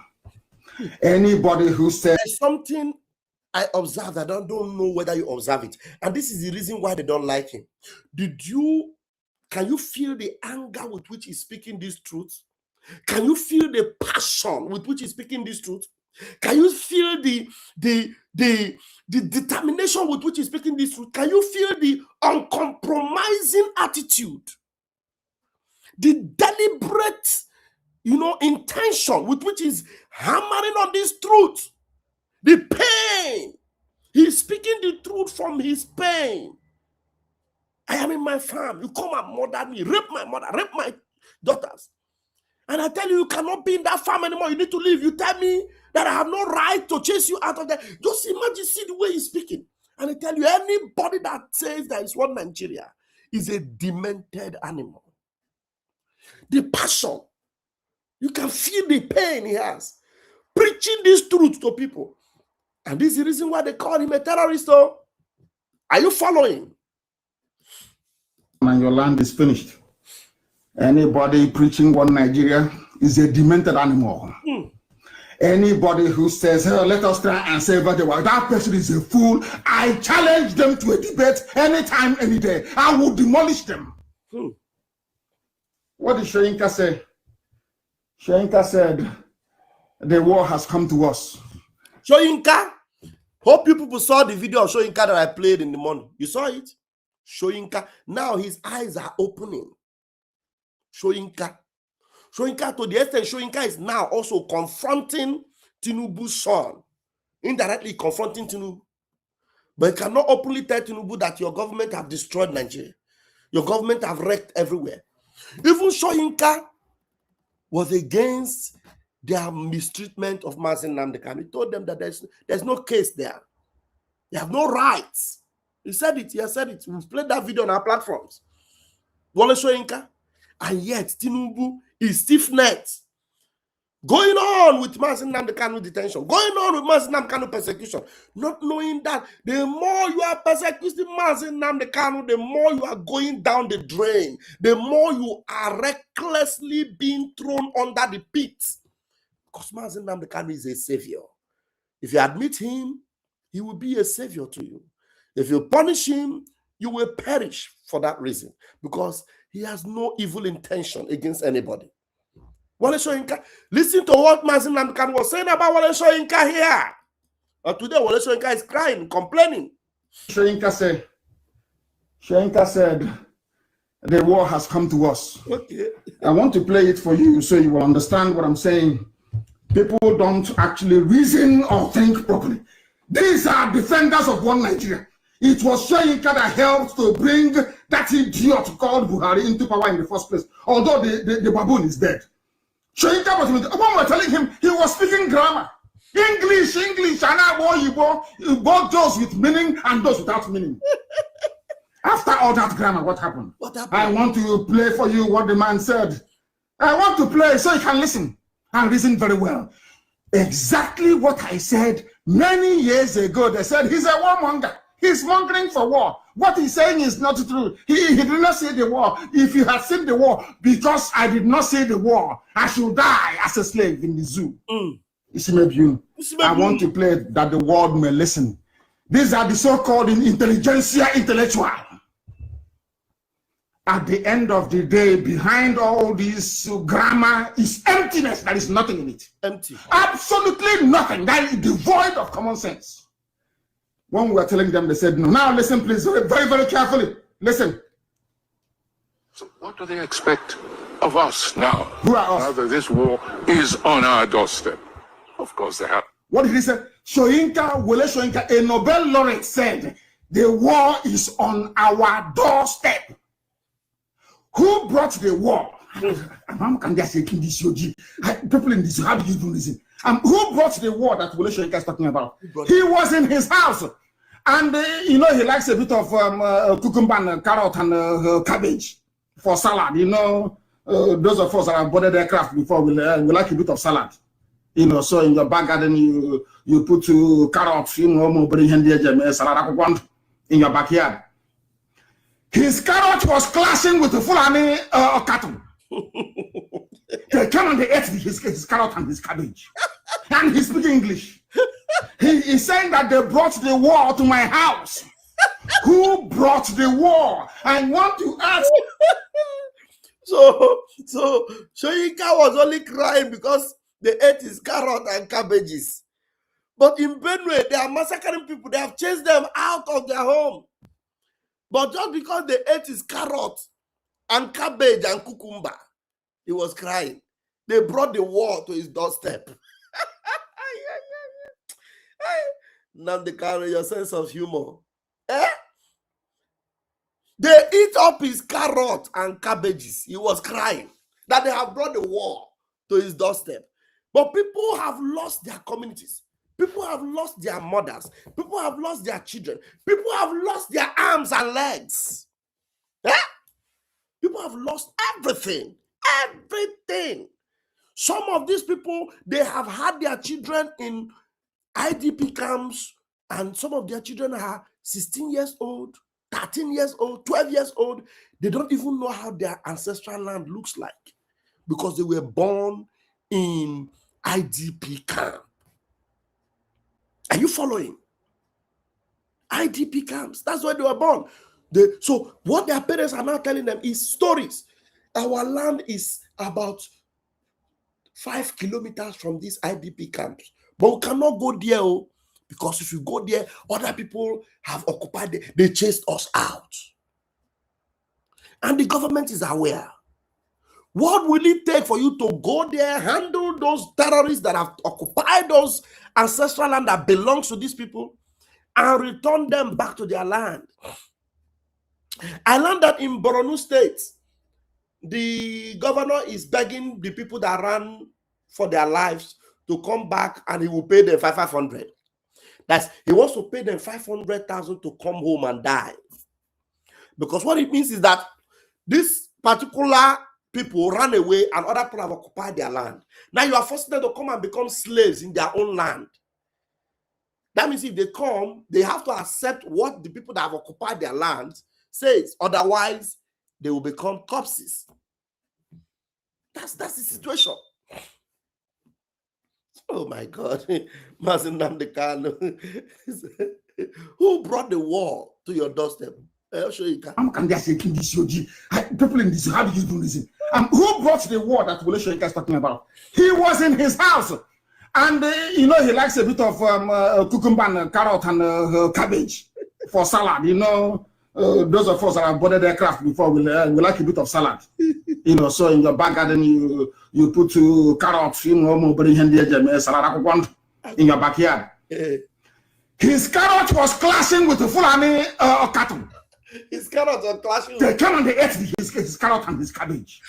S3: Anybody who says...
S2: There's something I observed, I don't know whether you observe it. And this is the reason why they don't like him. Can you feel the anger with which he's speaking this truth? Can you feel the passion with which he's speaking this truth? Can you feel the determination with which he's speaking this truth? Can you feel the uncompromising attitude? The deliberate, intention with which he's hammering on this truth. The pain. He's speaking the truth from his pain. I am in my farm. You come and murder me, rape my mother, rape my daughters. And I tell you, you cannot be in that farm anymore. You need to leave. You tell me that I have no right to chase you out of there. Just imagine, see the way he's speaking. And I tell you, anybody that says there is one Nigeria is a demented animal. The passion. You can feel the pain he has. Preaching this truth to people. And this is the reason why they call him a terrorist. Are you following?
S3: and your land is finished. Anybody preaching one Nigeria is a demented animal. Anybody who says, oh, let us try and save the world, that person is a fool. I challenge them to a debate anytime, any day. I will demolish them. What did Shoyinka say? Shoyinka said, the war has come to us.
S2: Shoyinka, hope you people saw the video of Shoyinka that I played in the morning. You saw it? Shoyinka, now his eyes are opening. Shoyinka to the extent Shoyinka is now also confronting Tinubu's son, indirectly confronting Tinubu. But he cannot openly tell Tinubu that your government have destroyed Nigeria. Your government have wrecked everywhere. Even Shoyinka was against their mistreatment of Mazi Nnamdi Kanu. He told them that there's no case there. They have no rights. He said it. He has said it. We've played that video on our platforms. Wole Shoyinka. And yet, Tinubu is stiff-necked. Going on with Mazi Nnamdi Kanu detention. Going on with Mazi Nnamdi Kanu persecution. Not knowing that the more you are persecuting Mazi Nnamdi Kanu, the more you are going down the drain. The more you are recklessly being thrown under the pit. Because Mazi Nnamdi Kanu is a savior. If you admit him, he will be a savior to you. If you punish him, you will perish for that reason. Because he has no evil intention against anybody. Wole Soyinka, listen to what Mazi Nnamdi Kanu was saying about Wole Soyinka here. Today, Wole Soyinka is crying, complaining.
S3: Shoyinka said, the war has come to us.
S2: Okay.
S3: I want to play it for you so you will understand what I'm saying. People don't actually reason or think properly. These are defenders of one Nigeria. It was Shoyinka that helped to bring that idiot called Buhari into power in the first place, although the baboon is dead. Shoyinka was, when we were telling him, he was speaking grammar. English, and both those with meaning and those without meaning. After all that grammar, what happened? I want to play for you what the man said. I want to play so you can listen and listen very well. Exactly what I said many years ago. They said he's a warmonger. He's mongering for war. What he's saying is not true. He did not say the war. If you had seen the war, because I did not say the war, I should die as a slave in the zoo. I want to play it that the world may listen. These are the so-called intelligentsia intellectual. At the end of the day, behind all this grammar is emptiness. There is nothing in it.
S2: Empty.
S3: Absolutely nothing. That is devoid of common sense. When we were telling them, they said, no. Now listen, please, very, very carefully. Listen.
S4: So what do they expect of us now?
S3: Who are us?
S4: Now that this war is on our doorstep. Of course they have.
S3: What did he say? Shoyinka, Wole Soyinka, a Nobel laureate, said, the war is on our doorstep. Who brought the war? People in this, how do you do this? Who brought the war that Wole Soyinka is talking about? He was in his house. And, he likes a bit of cucumber and carrot and cabbage for salad. Those of us that have boarded aircraft before, we like a bit of salad. So in your back garden, you put carrots, in your backyard. His carrot was clashing with the Fulani cattle. They came and they ate his carrot and his cabbage. And he's speaking English. He is saying that they brought the war to my house. Who brought the war? I want to ask.
S2: So Shoyinka was only crying because they ate his carrot and cabbages. But in Benue, they are massacring people. They have chased them out of their home. But just because they ate his carrot and cabbage and cucumber, he was crying. They brought the war to his doorstep. Nnamdi Kanu, your sense of humor. They eat up his carrot and cabbages. He was crying that they have brought the war to his doorstep. But people have lost their communities. People have lost their mothers. People have lost their children. People have lost their arms and legs. People have lost everything. Everything. Some of these people, they have had their children in IDP camps, and some of their children are 16 years old, 13 years old, 12 years old, they don't even know how their ancestral land looks like because they were born in IDP camp. Are you following? IDP camps. That's where they were born. So what their parents are now telling them is stories. Our land is about 5 kilometers from these IDP camps, but we cannot go there because if you go there, other people have occupied it. They chased us out. And the government is aware. What will it take for you to go there, handle those terrorists that have occupied those ancestral land that belongs to these people, and return them back to their land? I learned that in Borno State, the governor is begging the people that ran for their lives to come back, and he will pay them 500. He wants to pay them 500,000 to come home and die. Because what it means is that this particular people ran away and other people have occupied their land. Now you are forcing them to come and become slaves in their own land. That means if they come, they have to accept what the people that have occupied their land says. Otherwise, they will become corpses. That's the situation. Oh my God. Who brought the war to your doorstep? I'll show you.
S3: People in this, how do you do this? Who brought the war that Wole Soyinka is talking about? He was in his house. And he likes a bit of cucumber and carrot and cabbage for salad. Those of us that have boarded aircraft before, we like a bit of salad. So in your back garden, you put carrots, salad in your backyard. His carrot was clashing with the Fulani cattle.
S2: His carrots are clashing.
S3: They came and they ate his carrot and his cabbage.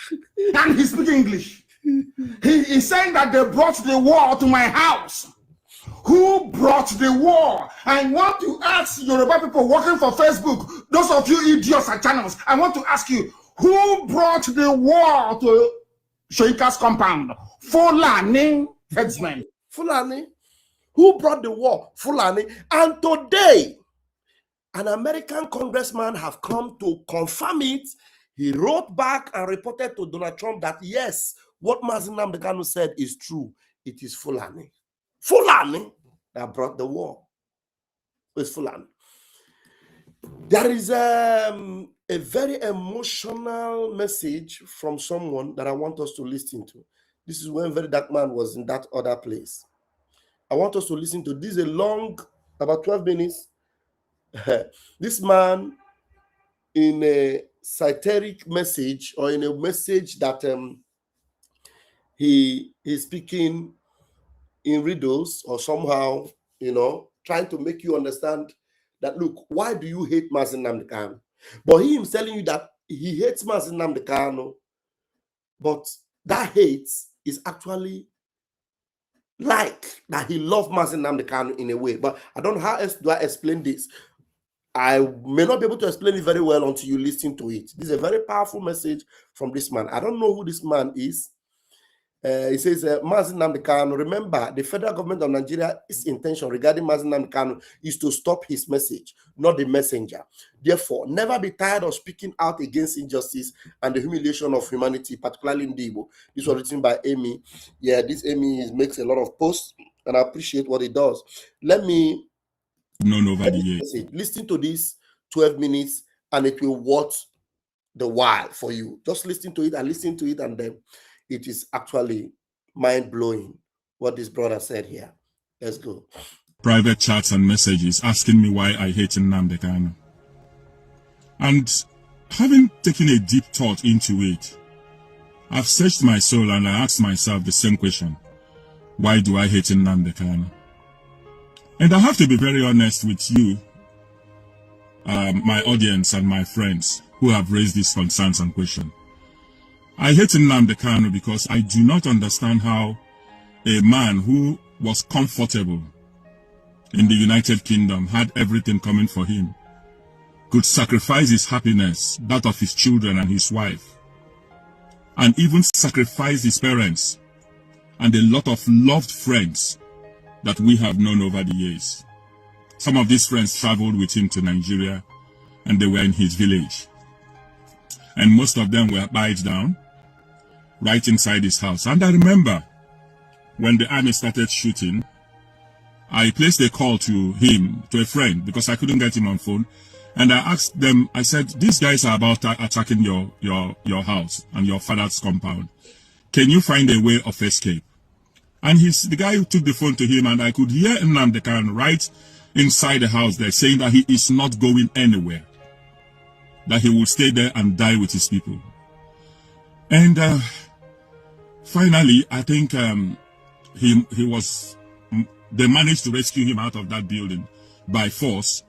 S3: And he's speaking English. He is saying that they brought the war to my house. Who brought the war? I want to ask Yoruba people working for Facebook, those of you idiots at channels, I want to ask you, who brought the war to Soyinka's compound? Fulani headsmen.
S2: Fulani? Who brought the war? Fulani. And today, an American congressman have come to confirm it. He wrote back and reported to Donald Trump that yes, what Mazi Nnamdi Kanu said is true. It is Fulani. Fulani that brought the war. It's Fulani. There is a very emotional message from someone that I want us to listen to. This is when Very Dark Man was in that other place. I want us to listen to this. Is a long, about 12 minutes. This man, in a satiric message, or in a message that he is speaking in riddles, or somehow, trying to make you understand that, look, why do you hate Mazi Nnamdi Kanu? But he is telling you that he hates Mazi Nnamdi Kanu, but that hate is actually like that he loved Mazi Nnamdi Kanu in a way. But I don't know how else do I explain this. I may not be able to explain it very well until you listen to it. This is a very powerful message from this man. I don't know who this man is. He says, Mazi Nnamdi Kanu, remember, the federal government of Nigeria's intention regarding Mazi Nnamdi Kanu is to stop his message, not the messenger. Therefore, never be tired of speaking out against injustice and the humiliation of humanity, particularly in Igbo. This was written by Amy. Yeah, this Amy makes a lot of posts, and I appreciate what he does. Let me listen to this 12 minutes, and it will worth the while for you. Just listen to it, and then it is actually mind-blowing what this brother said here. Let's go.
S5: Private chats and messages asking me why I hate Nnamdi Kanu. And having taken a deep thought into it, I've searched my soul and I asked myself the same question. Why do I hate Nnamdi Kanu? And I have to be very honest with you, my audience and my friends who have raised these concerns and questions. I hate Nnamdi Kanu because I do not understand how a man who was comfortable in the United Kingdom, had everything coming for him, could sacrifice his happiness, that of his children and his wife, and even sacrifice his parents and a lot of loved friends that we have known over the years. Some of these friends traveled with him to Nigeria and they were in his village. And most of them were tied down right inside his house. And I remember when the army started shooting, I placed a call to him, to a friend, because I couldn't get him on phone. And I asked them, I said, these guys are about attacking your house and your father's compound. Can you find a way of escape? And the guy who took the phone to him, and I could hear Nnamdi Kanu right inside the house there saying that he is not going anywhere, that he will stay there and die with his people. And finally, I think they managed to rescue him out of that building by force,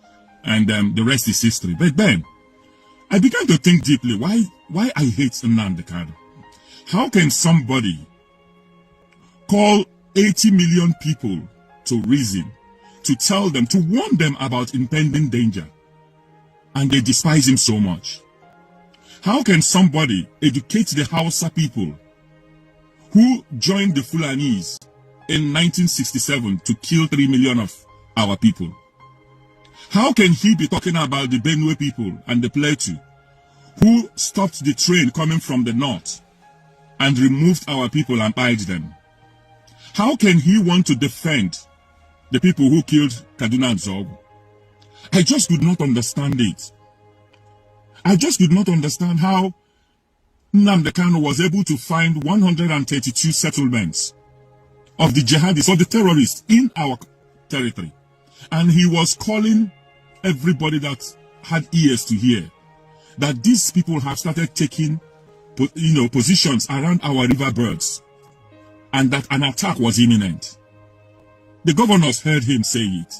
S5: and the rest is history. But then I began to think deeply, why I hate Nnamdi Kanu. How can somebody call 80 million people to reason, to tell them, to warn them about impending danger, and they despise him so much? How can somebody educate the Hausa people who joined the Fulanis in 1967 to kill 3 million of our people? How can he be talking about the Benue people and the Plateau who stopped the train coming from the north and removed our people and tied them? How can he want to defend the people who killed Kaduna and Zogu? I just could not understand it. I just could not understand how Nnamdi Kanu was able to find 132 settlements of the jihadists, of the terrorists in our territory. And he was calling everybody that had ears to hear that these people have started taking positions around our riverbirds, and that an attack was imminent. The governors heard him say it.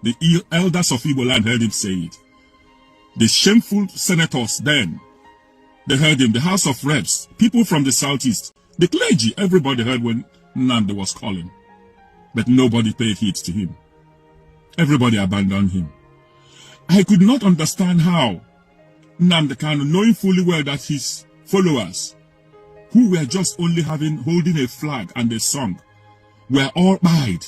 S5: The elders of Igbo land heard him say it. The shameful senators then, they heard him. The House of Reps, people from the southeast, the clergy, everybody heard when Nnamdi was calling. But nobody paid heed to him. Everybody abandoned him. I could not understand how Nnamdi Kanu, knowing fully well that his followers, who were just only holding a flag and a song, were all died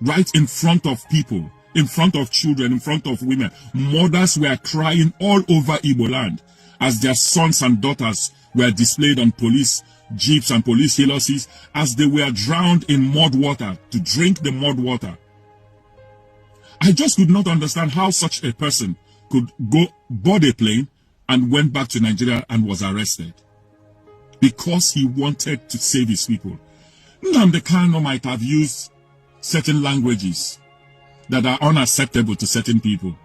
S5: right in front of people, in front of children, in front of women. Mothers were crying all over Igbo land as their sons and daughters were displayed on police jeeps and police helices as they were drowned in mud water to drink the mud water. I just could not understand how such a person could go board a plane and went back to Nigeria and was arrested because he wanted to save his people. Nnamdi Kanu might have used certain languages that are unacceptable to certain people.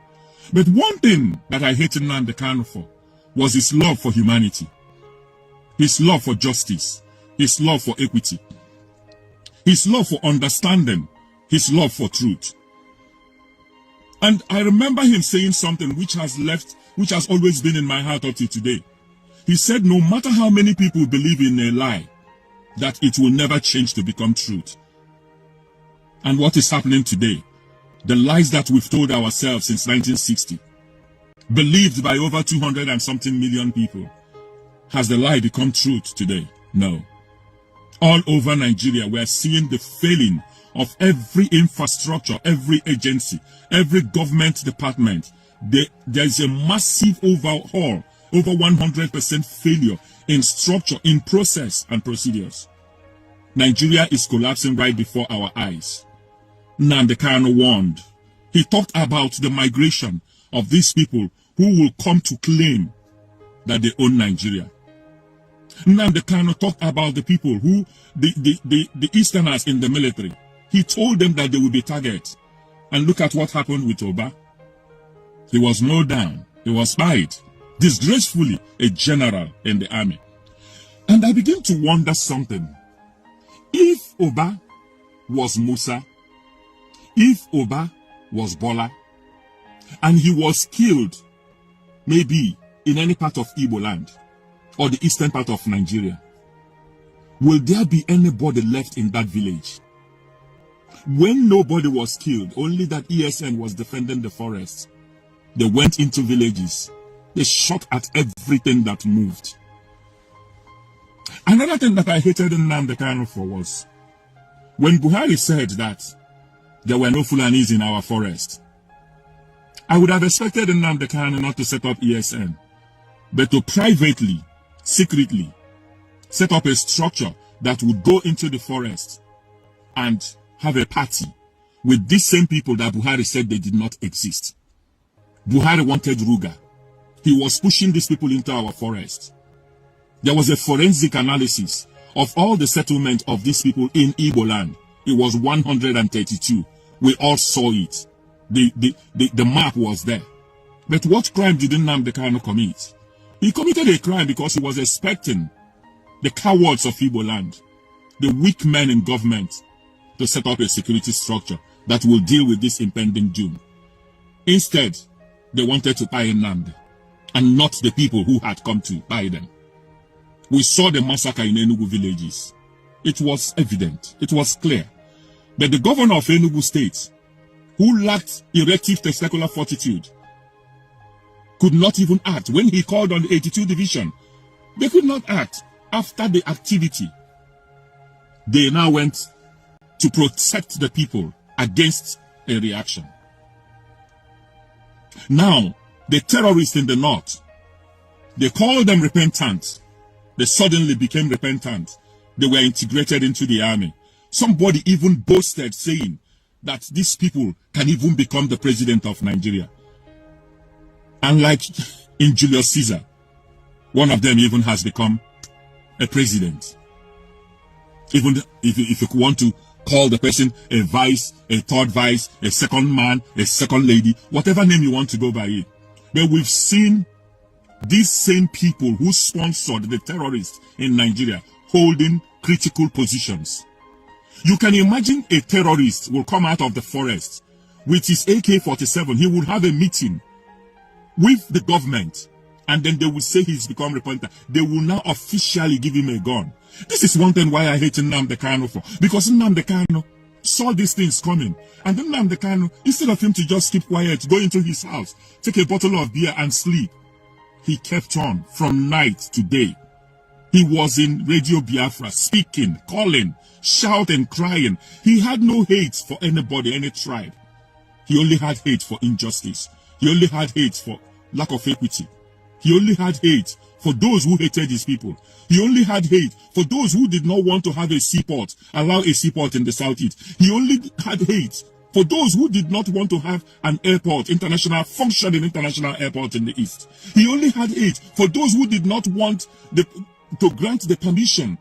S5: But one thing that I hated Nnamdi Kanu for was his love for humanity, his love for justice, his love for equity, his love for understanding, his love for truth. And I remember him saying something which has always been in my heart up to today. He said, no matter how many people believe in a lie, that it will never change to become truth. And what is happening today? The lies that we've told ourselves since 1960, believed by over 200 and something million people. Has the lie become truth today? No. All over Nigeria, we are seeing the failing of every infrastructure, every agency, every government department. There is a massive overhaul, over 100% failure in structure, in process and procedures. Nigeria is collapsing right before our eyes. Nnamdi Kanu warned. He talked about the migration of these people who will come to claim that they own Nigeria. Nnamdi Kanu talked about the people who, the Easterners in the military. He told them that they will be targets. And look at what happened with Oba. He was mowed down. He was spied. Disgracefully, a general in the army. And I begin to wonder something. If Oba was Musa, if Oba was Bola, and he was killed, maybe in any part of Igbo land, or the eastern part of Nigeria, will there be anybody left in that village? When nobody was killed, only that ESN was defending the forests, they went into villages. They shot at everything that moved. Another thing that I hated Nnamdi Kanu for was when Buhari said that there were no Fulanis in our forest. I would have expected Nnamdi Kanu not to set up ESN, but to privately, secretly, set up a structure that would go into the forest and have a party with these same people that Buhari said they did not exist. Buhari wanted Ruga. He was pushing these people into our forest. There was a forensic analysis of all the settlement of these people in Igbo land. It was 132. We all saw it. The map was there. But what crime did Nnamdi Kanu commit? He committed a crime because he was expecting the cowards of Igbo land, the weak men in government, to set up a security structure that will deal with this impending doom. Instead, they wanted to buy Nnamdi, and not the people who had come to buy them. We saw the massacre in Enugu villages. It was evident. It was clear. But the governor of Enugu State, who lacked erective testicular fortitude, could not even act. When he called on the 82 Division, they could not act. After the activity, they now went to protect the people against a reaction. Now, the terrorists in the north, they called them repentant. They suddenly became repentant. They were integrated into the army. Somebody even boasted, saying that these people can even become the president of Nigeria. And like in Julius Caesar, one of them even has become a president. Even if you want to call the person a vice, a third vice, a second man, a second lady, whatever name you want to go by it. But we've seen these same people who sponsored the terrorists in Nigeria holding critical positions. You can imagine a terrorist will come out of the forest with his AK-47. He will have a meeting with the government, and then they will say he's become repentant. They will now officially give him a gun. This is one thing why I hate Nnamdi Kanu for. Because Nnamdi Kanu saw these things coming. And then Nnamdi Kanu, instead of him to just keep quiet, go into his house, take a bottle of beer and sleep, he kept on from night to day. He was in Radio Biafra, speaking, calling, shouting, crying. He had no hate for anybody, any tribe. He only had hate for injustice. He only had hate for lack of equity. He only had hate for those who hated his people. He only had hate for those who did not want to have a seaport, allow a seaport in the southeast. He only had hate for those who did not want to have an airport, functioning international airport in the east. He only had hate for those who did not want to grant the permission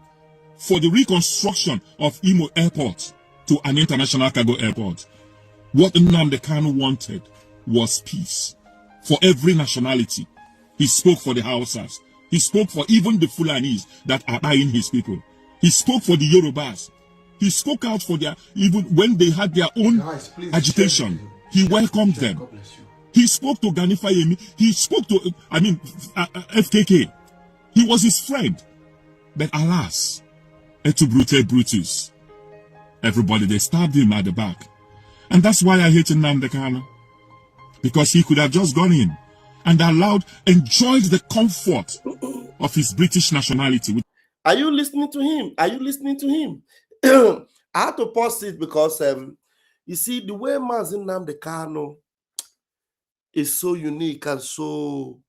S5: for the reconstruction of Imo Airport to an international cargo airport. What Nnamdi Kanu wanted was peace for every nationality. He spoke for the Hausas. He spoke for even the Fulanis that are buying his people. He spoke for the Yorubas. He spoke out for their, even when they had their own agitation. He welcomed them. He spoke to Gani Fayemi. He spoke to, FKK. He was his friend. But alas, et brute Brutus. Everybody, they stabbed him at the back. And that's why I hate Nnamdi Kanu. Because he could have just gone in and enjoyed the comfort of his British nationality.
S2: Are you listening to him? Are you listening to him? I had to pause it because, you see, the way Mazi Nnamdi Kanu is so unique and so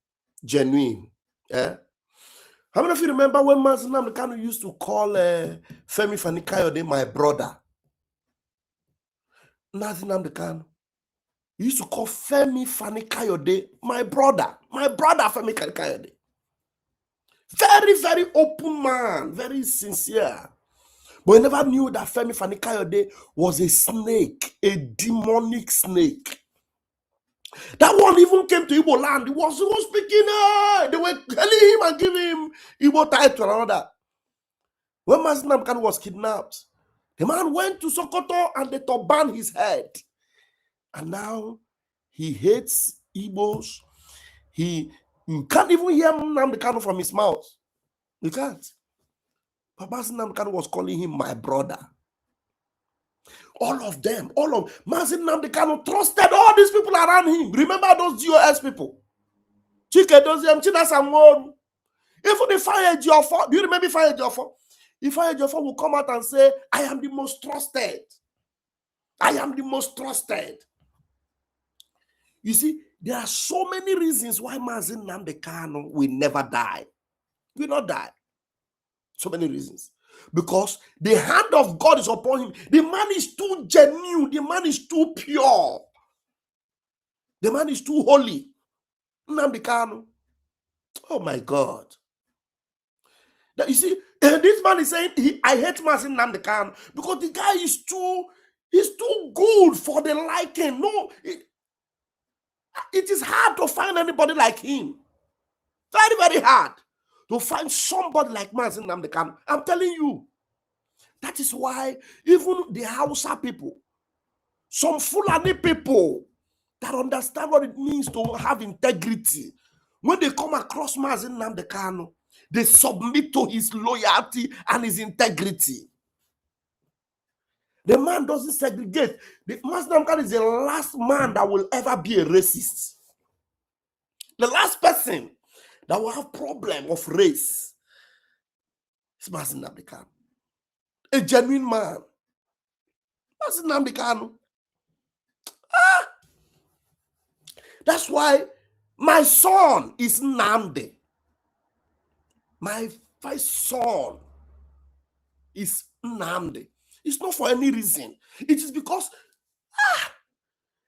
S2: genuine. Yeah? How many of you remember when Mazi Nnamdi Kanu used to call Femi Fani-Kayode my brother? Mazi Nnamdi Kanu. He used to call Femi Fani-Kayode my brother. My brother Femi Fani-Kayode. Very, very open man. Very sincere. But he never knew that Femi Fani-Kayode was a snake. A demonic snake. That one even came to Igbo land. He was speaking. They were telling him and giving him Igbo title and all that. When Mazi Nnamdi Kanu was kidnapped, the man went to Sokoto and they turban his head. And now he hates Igbos. You can't even hear Nnamdi Kanu from his mouth. You can't. But Mazi Nnamdi Kanu was calling him my brother. All of Mazi Nnamdi Kanu trusted all these people around him. Remember those GOS people? Chike Doziem, China Samwon. Even if Ifeanyi Ejiofor, do you remember Ifeanyi Ejiofor? Ifeanyi Ejiofor will come out and say, I am the most trusted. I am the most trusted. You see, there are so many reasons why Mazi Nnamdi Kanu will never die. Will not die. So many reasons. Because the hand of God is upon him. The man is too genuine. The man is too pure. The man is too holy. Nnamdi Kanu. Oh my God. That, you see, this man is saying, I hate Mazi Nnamdi Kanu because the guy is too good for the liking. No, it is hard to find anybody like him. Very, very hard to find somebody like Mazi Nnamdi Kanu. I'm telling you. That is why even the Hausa people, some Fulani people that understand what it means to have integrity, when they come across Mazi Nnamdi Kanu, they submit to his loyalty and his integrity. The man doesn't segregate. The Mazi Nnamdi Kanu is the last man that will ever be a racist. The last person that will have problem of race is Mazi Nnamdi Kanu. A genuine man. Mazi Nnamdi Kanu. That's why my son is Nnamdi. My first son is Nnamdi. It's not for any reason. It is because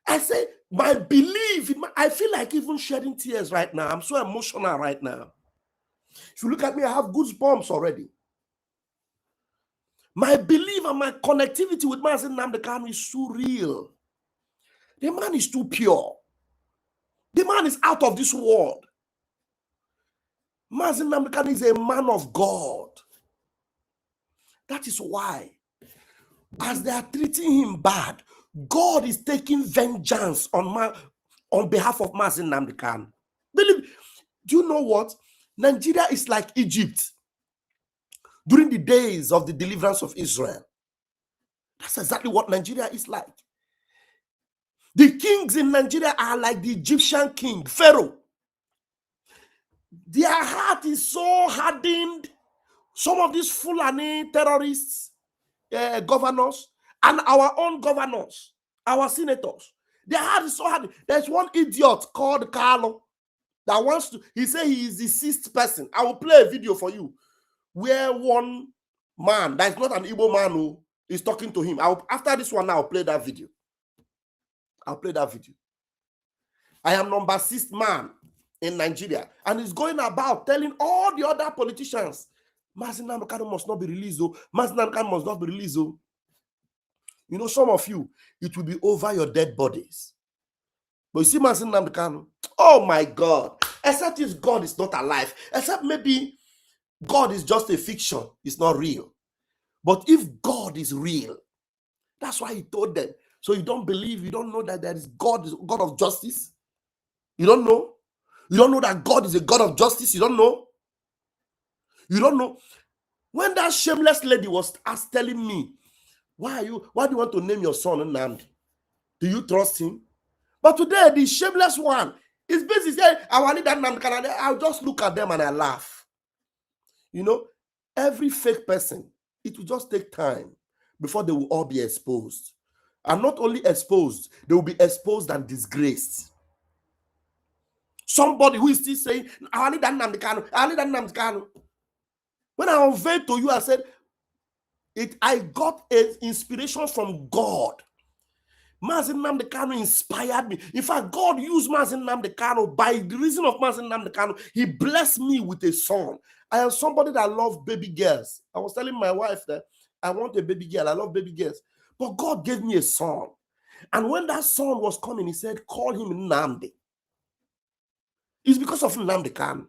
S2: I say my belief. I feel like even shedding tears right now. I'm so emotional right now. If you look at me, I have goosebumps already. My belief and my connectivity with Mazi Nnamdi Kanu is so real. The man is too pure. The man is out of this world. Mazi Nnamdi Kanu is a man of God. That is why, as they are treating him bad, God is taking vengeance on behalf of Mazi Nnamdi Kanu. Believe, do you know what? Nigeria is like Egypt during the days of the deliverance of Israel. That's exactly what Nigeria is like. The kings in Nigeria are like the Egyptian king, Pharaoh. Their heart is so hardened. Some of these Fulani terrorists, governors, and our own governors, our senators, their heart is so hardened. There's one idiot called Carlo that wants to, he said he is the sixth person. I will play a video for you where one man, that is not an Igbo man who is talking to him. After this one, I'll play that video. I'll play that video. I am number 6th man in Nigeria, and he's going about telling all the other politicians, Mazi Nnamdi Kanu must not be released. Mazi Nnamdi Kanu must not be released. You know, some of you, it will be over your dead bodies. But you see Mazi Nnamdi Kanu, oh my God, except if God is not alive, except maybe God is just a fiction, it's not real. But if God is real, that's why he told them. So you don't believe, you don't know that there is God of justice? You don't know? You don't know that God is a God of justice? You don't know? You don't know? When that shameless lady was telling me, why do you want to name your son Nnamdi? Do you trust him? But today, the shameless one is busy saying, I want that Nnamdi. I'll just look at them and I laugh. You know, every fake person, it will just take time before they will all be exposed. And not only exposed, they will be exposed and disgraced. Somebody who is still saying, I need that Nnamdi Kanu, I need that Nnamdi Kanu. When I unveiled to you, I said, I got an inspiration from God. Mazi Nnamdi Kanu inspired me. In fact, God used Mazi Nnamdi Kanu. By the reason of Mazi Nnamdi Kanu, he blessed me with a son. I am somebody that loves baby girls. I was telling my wife that I want a baby girl. I love baby girls. But God gave me a son. And when that son was coming, he said, call him Nnamdi. It's because of Nnamdi Kanu.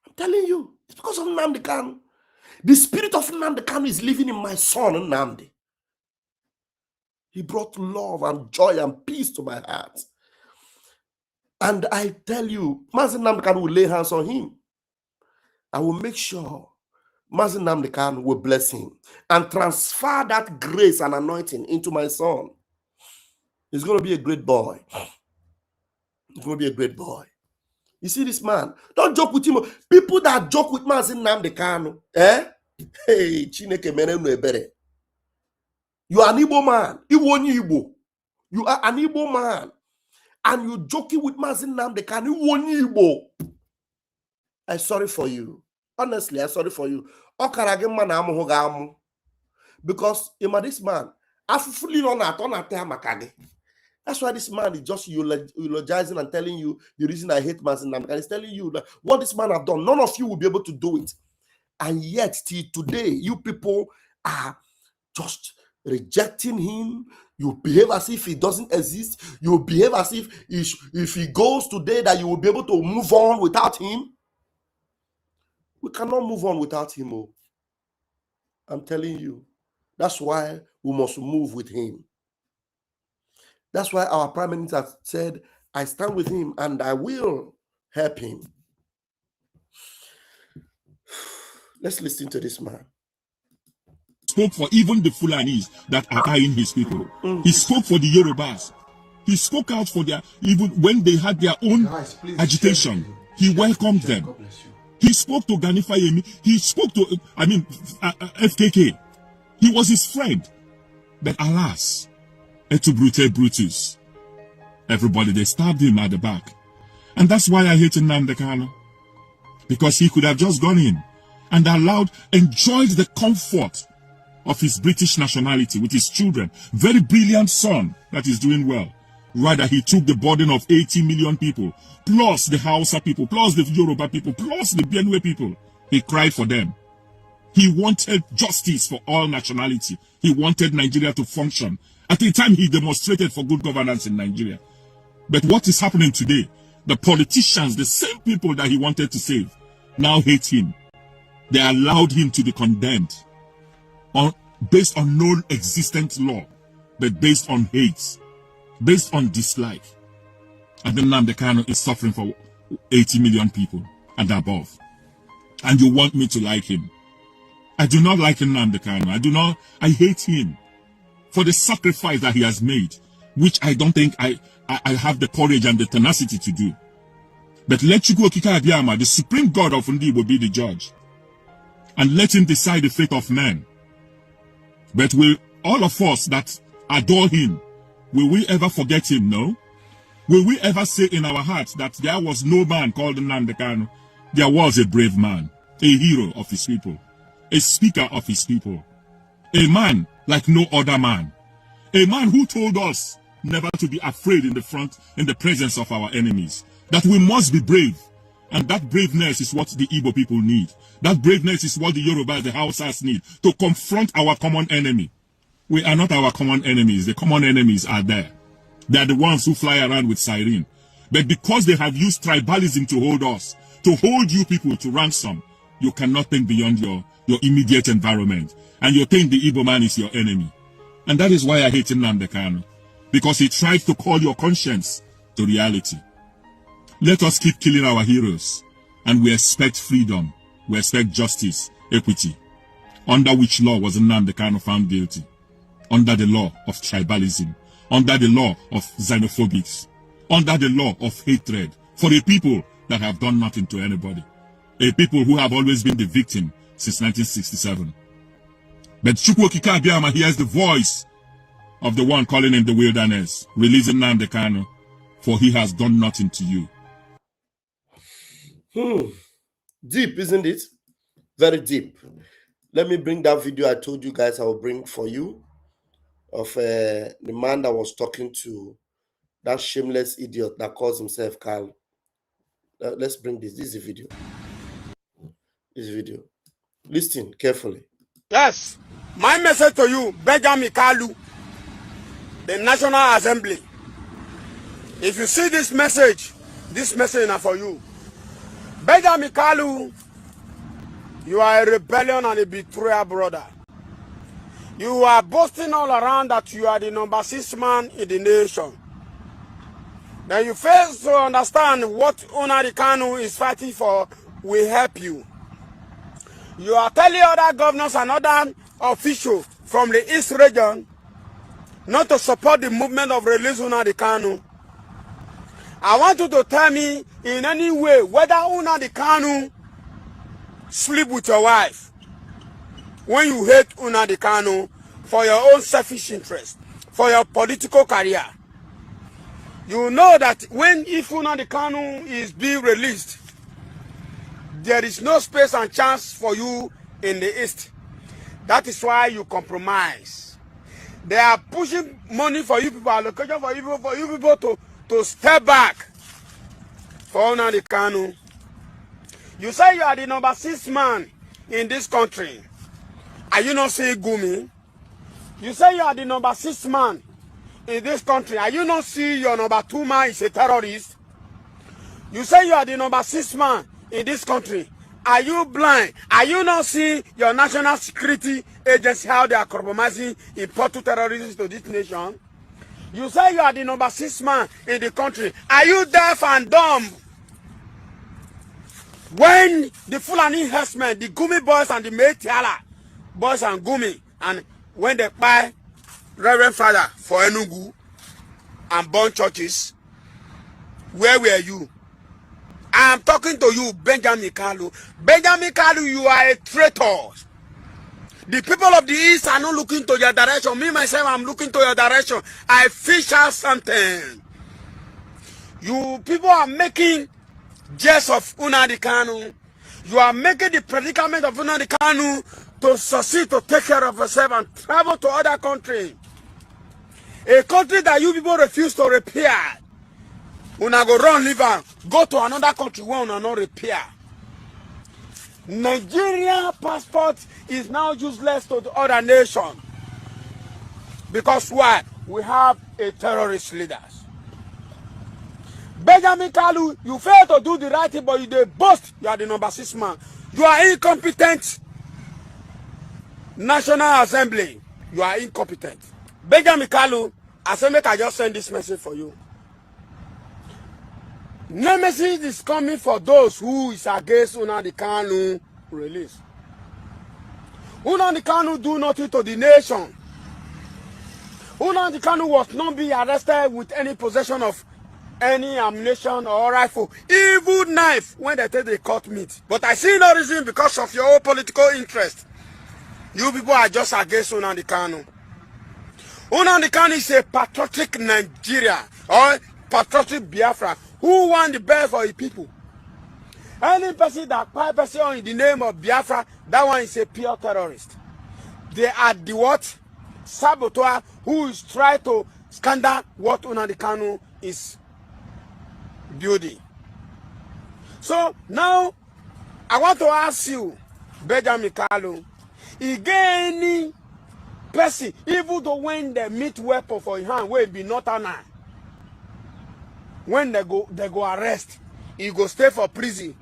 S2: I'm telling you, it's because of Nnamdi Kanu. The spirit of Nnamdi Kanu is living in my son, Nnamdi. He brought love and joy and peace to my heart. And I tell you, Mazi Nnamdi Kanu will lay hands on him. I will make sure Mazi Nnamdi Kanu will bless him and transfer that grace and anointing into my son. He's going to be a great boy. He's going to be a great boy. You see this man? Don't joke with him. People that joke with Mazi Nnamdi Kanu, hey, Chineke mere unu ebere. You are an Igbo man. Iwo onye Igbo. You are an Igbo man. And you joking with Mazin Nnamdi Kanu, Igbo. I'm sorry for you. Honestly, I'm sorry for you. Because this man, that's why this man is just eulogizing and telling you the reason I hate Mazin Nnamdi Kanu. He's telling you that what this man have done, none of you will be able to do it. And yet, till today, you people are just rejecting him. You behave as if he doesn't exist. You behave as if he goes today that you will be able to move on without him. We cannot move on without him. Oh. I'm telling you. That's why we must move with him. That's why our Prime Minister said, I stand with him and I will help him. Let's listen to this man.
S5: Spoke for even the Fulanis that are buying his people. He spoke for the Yorubas. He spoke out for their, even when they had their own agitation, he welcomed them. He spoke to Gani Fayemi. He spoke to, FKK. He was his friend. But alas, et tu brute Brutus. Everybody, they stabbed him at the back. And that's why I hate Nnamdi Kanu. Because he could have just gone in and enjoyed the comfort of his British nationality with his children. Very brilliant son that is doing well. Rather, he took the burden of 80 million people, plus the Hausa people, plus the Yoruba people, plus the Benue people. He cried for them. He wanted justice for all nationality. He wanted Nigeria to function. At the time, he demonstrated for good governance in Nigeria. But what is happening today? The politicians, the same people that he wanted to save, now hate him. They allowed him to be condemned based on non-existent law, but based on hate, based on dislike. And then Nnamdi Kanu is suffering for 80 million people and above. And you want me to like him? I do not like Nnamdi Kanu. I hate him for the sacrifice that he has made, which I don't think I have the courage and the tenacity to do. But let Chukwu Okike Abiyama, the supreme God of Ndi, will be the judge. And let him decide the fate of men. But will all of us that adore him, will we ever forget him? No. Will we ever say in our hearts that there was no man called Nnamdi Kanu? There was a brave man, a hero of his people, a speaker of his people, a man like no other man, a man who told us never to be afraid in the presence of our enemies, that we must be brave. And that braveness is what the Igbo people need. That braveness is what the Yorubas, the Hausas need to confront our common enemy. We are not our common enemies. The common enemies are there. They are the ones who fly around with siren. But because they have used tribalism to hold us, to hold you people to ransom, you cannot think beyond your immediate environment. And you think the Igbo man is your enemy. And that is why I hate Nnamdi Kanu. Because he tries to call your conscience to reality. Let us keep killing our heroes, and we expect freedom, we expect justice, equity. Under which law was Nnamdi Kanu found guilty? Under the law of tribalism, under the law of xenophobics, under the law of hatred for a people that have done nothing to anybody, a people who have always been the victim since 1967. But Chukwu Okike Abiyama hears the voice of the one calling in the wilderness, releasing Nnamdi Kanu, for he has done nothing to you.
S2: Deep, isn't it? Very deep. Let me bring that video I told you guys I will bring for you of the man that was talking to that shameless idiot that calls himself Carl. Let's bring this. This is the video. This video. Listen carefully.
S6: Yes, my message to you, Benjamin Kalu, the National Assembly. If you see this message is not for you. Benjamin Kalu, you are a rebellion and a betrayer, brother. You are boasting all around that you are the number 6 man in the nation. Then you fail to understand what Nnamdi Kanu is fighting for will help you. You are telling other governors and other officials from the East region not to support the movement of release Nnamdi Kanu. I want you to tell me in any way whether Nnamdi Kanu sleep with your wife when you hate Nnamdi Kanu for your own selfish interest, for your political career. You know that when Nnamdi Kanu is being released, there is no space and chance for you in the East. That is why you compromise. They are pushing money for you people, allocation for you people to step back for Nnamdi Kanu. You say you are the number 6 man in this country. Are you not seeing Gumi? You say you are the number 6 man in this country. Are you not seeing your number 2 man is a terrorist? You say you are the number 6 man in this country. Are you blind? Are you not seeing your national security agency, how they are compromising important terrorists to this nation? You say you are the number 6 man in the country. Are you deaf and dumb? When the Fulani herdsmen, the Gumi boys and the Meitiala boys and Gumi, and when they buy Reverend Father for Enugu and burn churches, where were you? I am talking to you, Benjamin Kalu. Benjamin Kalu, you are a traitor. The people of the East are not looking to your direction. Me, myself, I'm looking to your direction. I fish out something. You people are making jest of Nnamdi Kanu. You are making the predicament of Nnamdi Kanu to succeed to take care of yourself and travel to other countries. A country that you people refuse to repair. Una go run, leave and go to another country where una not repair. Nigeria passport is now useless to the other nation. Because why? We have a terrorist leader. Benjamin Kalu, you fail to do the right thing, but you dey boast you are the number 6 man. You are incompetent. National Assembly, you are incompetent. Benjamin Kalu, Assembly can just send this message for you. Nemesis is coming for those who is against Nnamdi Kanu release. Nnamdi Kanu do nothing to the nation. Nnamdi Kanu was not being arrested with any possession of any ammunition or rifle, even knife when they take the cut meat. But I see no reason because of your own political interest. You people are just against Nnamdi Kanu. Nnamdi Kanu is a patriotic Nigeria or patriotic Biafra who want the best for the people. Any person that buy person in the name of Biafra, that one is a pure terrorist. They are the what? Saboteur who is trying to scandal what Nnamdi Kanu is building. So now I want to ask you, Benjamin Kalu, again any person, even though when they meet weapon for your hand, will be not an eye. When they go arrest, he go stay for prison,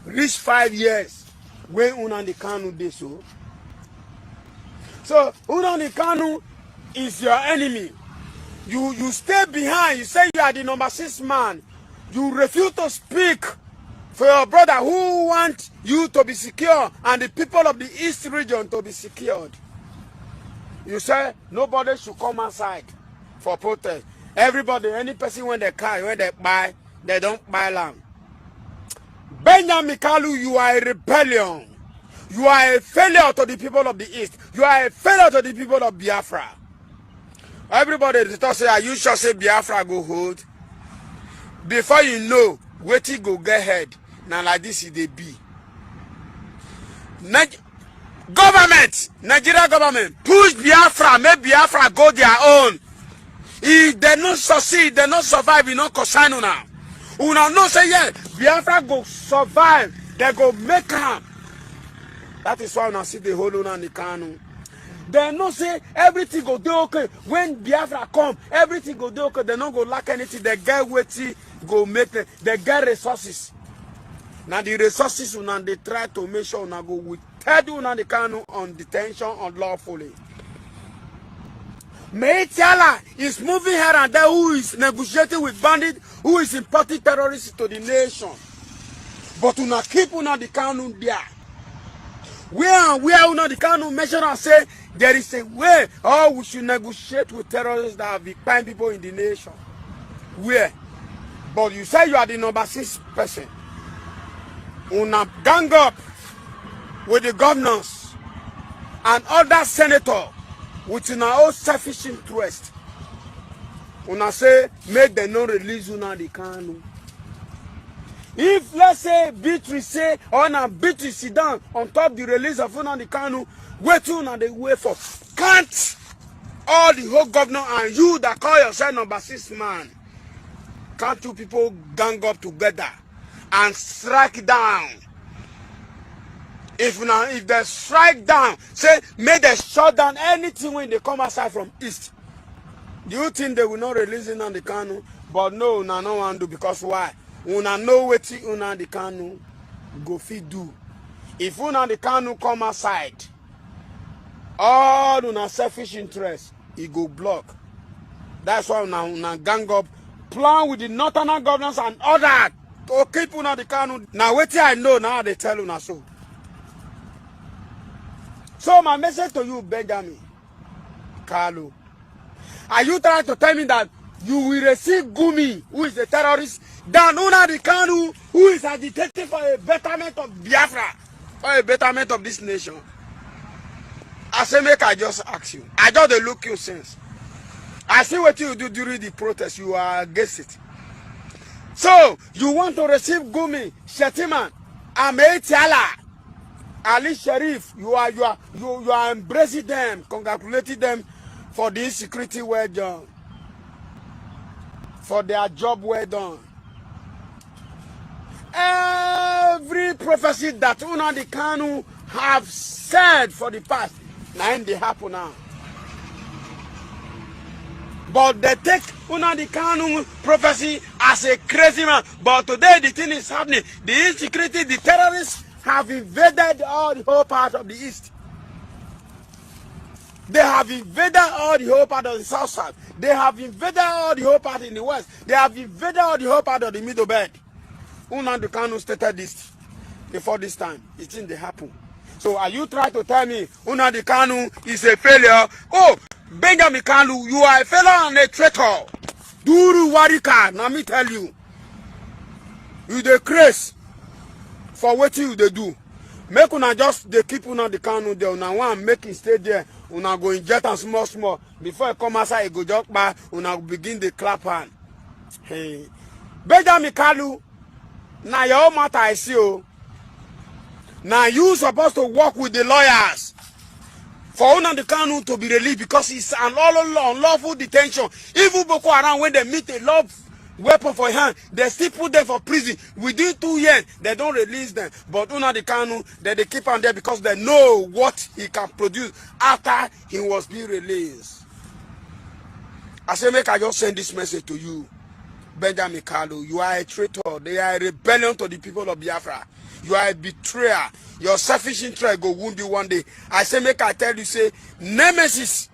S6: reach 5 years. When Nnamdi Kanu did so. So Nnamdi Kanu is your enemy. You stay behind. You say you are the number 6 man. You refuse to speak for your brother who want you to be secure and the people of the East region to be secured. You say nobody should come outside for protest. Everybody, any person when they carry, when they buy, they don't buy land. Benjamin Kalu, you are a rebellion. You are a failure to the people of the East. You are a failure to the people of Biafra. Everybody say, are you sure say Biafra go hold? Before you know, waiting go get head. Now like this is the be. Government, Nigeria government, push Biafra, make Biafra go their own. If they not succeed, they not survive, you not consign now. Una no say yeah, Biafra go survive, they go make am. That is why una see the whole Nnamdi Kanu. They no say everything go do okay. When Biafra come, everything go do okay. They not go lack anything. They get waiting, go make them. They get resources. Now the resources una they try to make sure una go with third Nnamdi Kanu on detention unlawfully. Meitiala is moving here and there, who is negotiating with bandits, who is importing terrorists to the nation. But una keep Nnamdi Kanu there. Where Nnamdi Kanu measure and say there is a way, or we should negotiate with terrorists that have been buying people in the nation. Where? But you say you are the number 6 person. Una gang up with the governors and other senators with our own selfish interest. Una say make them not release una the Kanu. If let's say Beatrice say or na Beatrice sit down on top the release of una the Kanu, wait una the way for. Can't all the whole governor and you that call yourself number 6 man, can't two people gang up together and strike down? If they strike down, say may they shut down anything when they come outside from east. Do you think they will not release it on the Kanu? But no, una no want to, because why? Una know what una the Kanu go fit do. If una the Kanu come outside, all una selfish interest, it go block. That's why una gang up, plan with the northern governors and other to keep una the Kanu. Now what I know now they tell una so. So my message to you, Benjamin Kalu, are you trying to tell me that you will receive Gumi, who is a terrorist, than Nnamdi Kanu, who is agitating for a betterment of Biafra, for a betterment of this nation? I say, make I just ask you. I just dey look you since. I see what you do during the protest. You are against it. So you want to receive Gumi, Shetiman, Ametiala, Ali Sharif, you are embracing them, congratulating them for the insecurity well done, for their job well done. Every prophecy that Nnamdi Kanu have said for the past, now they happen now. But they take Nnamdi Kanu prophecy as a crazy man. But today the thing is happening. The insecurity, the terrorists have invaded all the whole part of the east. They have invaded all the whole part of the south. They have invaded all the whole part in the west. They have invaded all the whole part of the middle belt. Nnamdi Kanu stated this before this time. It didn't happen. So are you trying to tell me Nnamdi Kanu is a failure? Oh, Benjamin Kanu, you are a failure and a traitor. Duru Warika, now me tell you. You the craze for what you they do. Make una just they keep Nnamdi Kanu there. Una want make it stay there. Una go inject and small. Before you come outside, you go just back. Una begin the clap hand. Hey, Benjamin Kanu, now your matter I see you. Now you supposed to work with the lawyers for Nnamdi Kanu to be released, because it's an unlawful detention. Even Boko Haram, when they meet a love weapon for hand, they still put them for prison. Within 2 years, they don't release them. But Nnamdi Kanu, they keep on there because they know what he can produce after he was being released. I say, make I just send this message to you, Benjamin Kalu. You are a traitor. They are a rebellion to the people of Biafra. You are a betrayer. Your selfish interest go wound you one day. I say, make I tell you, say, Nemesis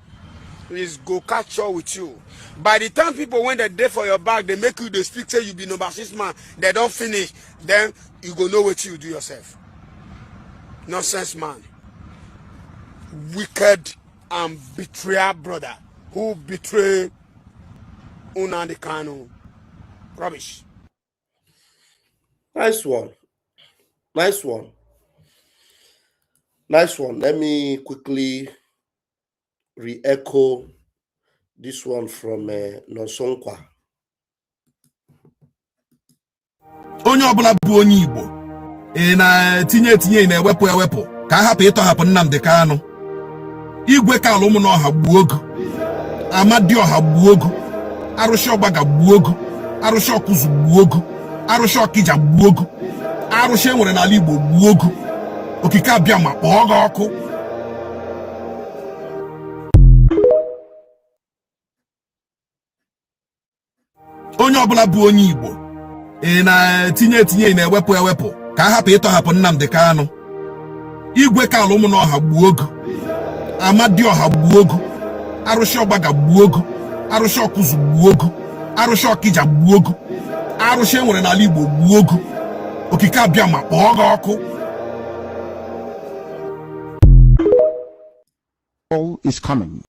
S6: is go catch up with you. By the time people, when they dey for your back, they make you, they speak, say you be number 6 man, they don't finish, then you go know what you do yourself. Nonsense man. Wicked and betrayer brother who betray Nnamdi Kanu. Rubbish.
S2: Nice one. Nice one. Nice one. Let me quickly re-echo this one from Nosonkwa.
S7: Onye ọbụla bụ onye Igbo na-tinye na-ewepụ ka a hapụ ịtọhapụ Nnamdi Kanu. Igwe Kalụ Ụmụnọha gbuo ogu, Amadioha gbuo ogu, Arụsị Ọgbaga gbuo ogu, Arụsị Ọkụzụ gbuo ogu, Arụsị Ọkịja gbuo ogu, Arụsị enwere n'ala Igbo gbuo ogu, Okike Abịama kpọọ gị ọkụ. Onye ọbụla bụ onye Igbo na-tinye na-ewepụ ka a hapụ ịtọhapụ Nnamdi Kanu. Igwe Kalụ Ụmụnọha gbuo ogu, Amadioha gbuo ogu, Arụsị Ọgbaga gbuo ogu, Arụsị Ọkụzụ gbuo ogu, Arụsị Ọkịja gbuo ogu, Arụsị enwere n'ala Igbo gbuo ogu, Okike Abịama kpọọ gị ọkụ.
S3: All is coming.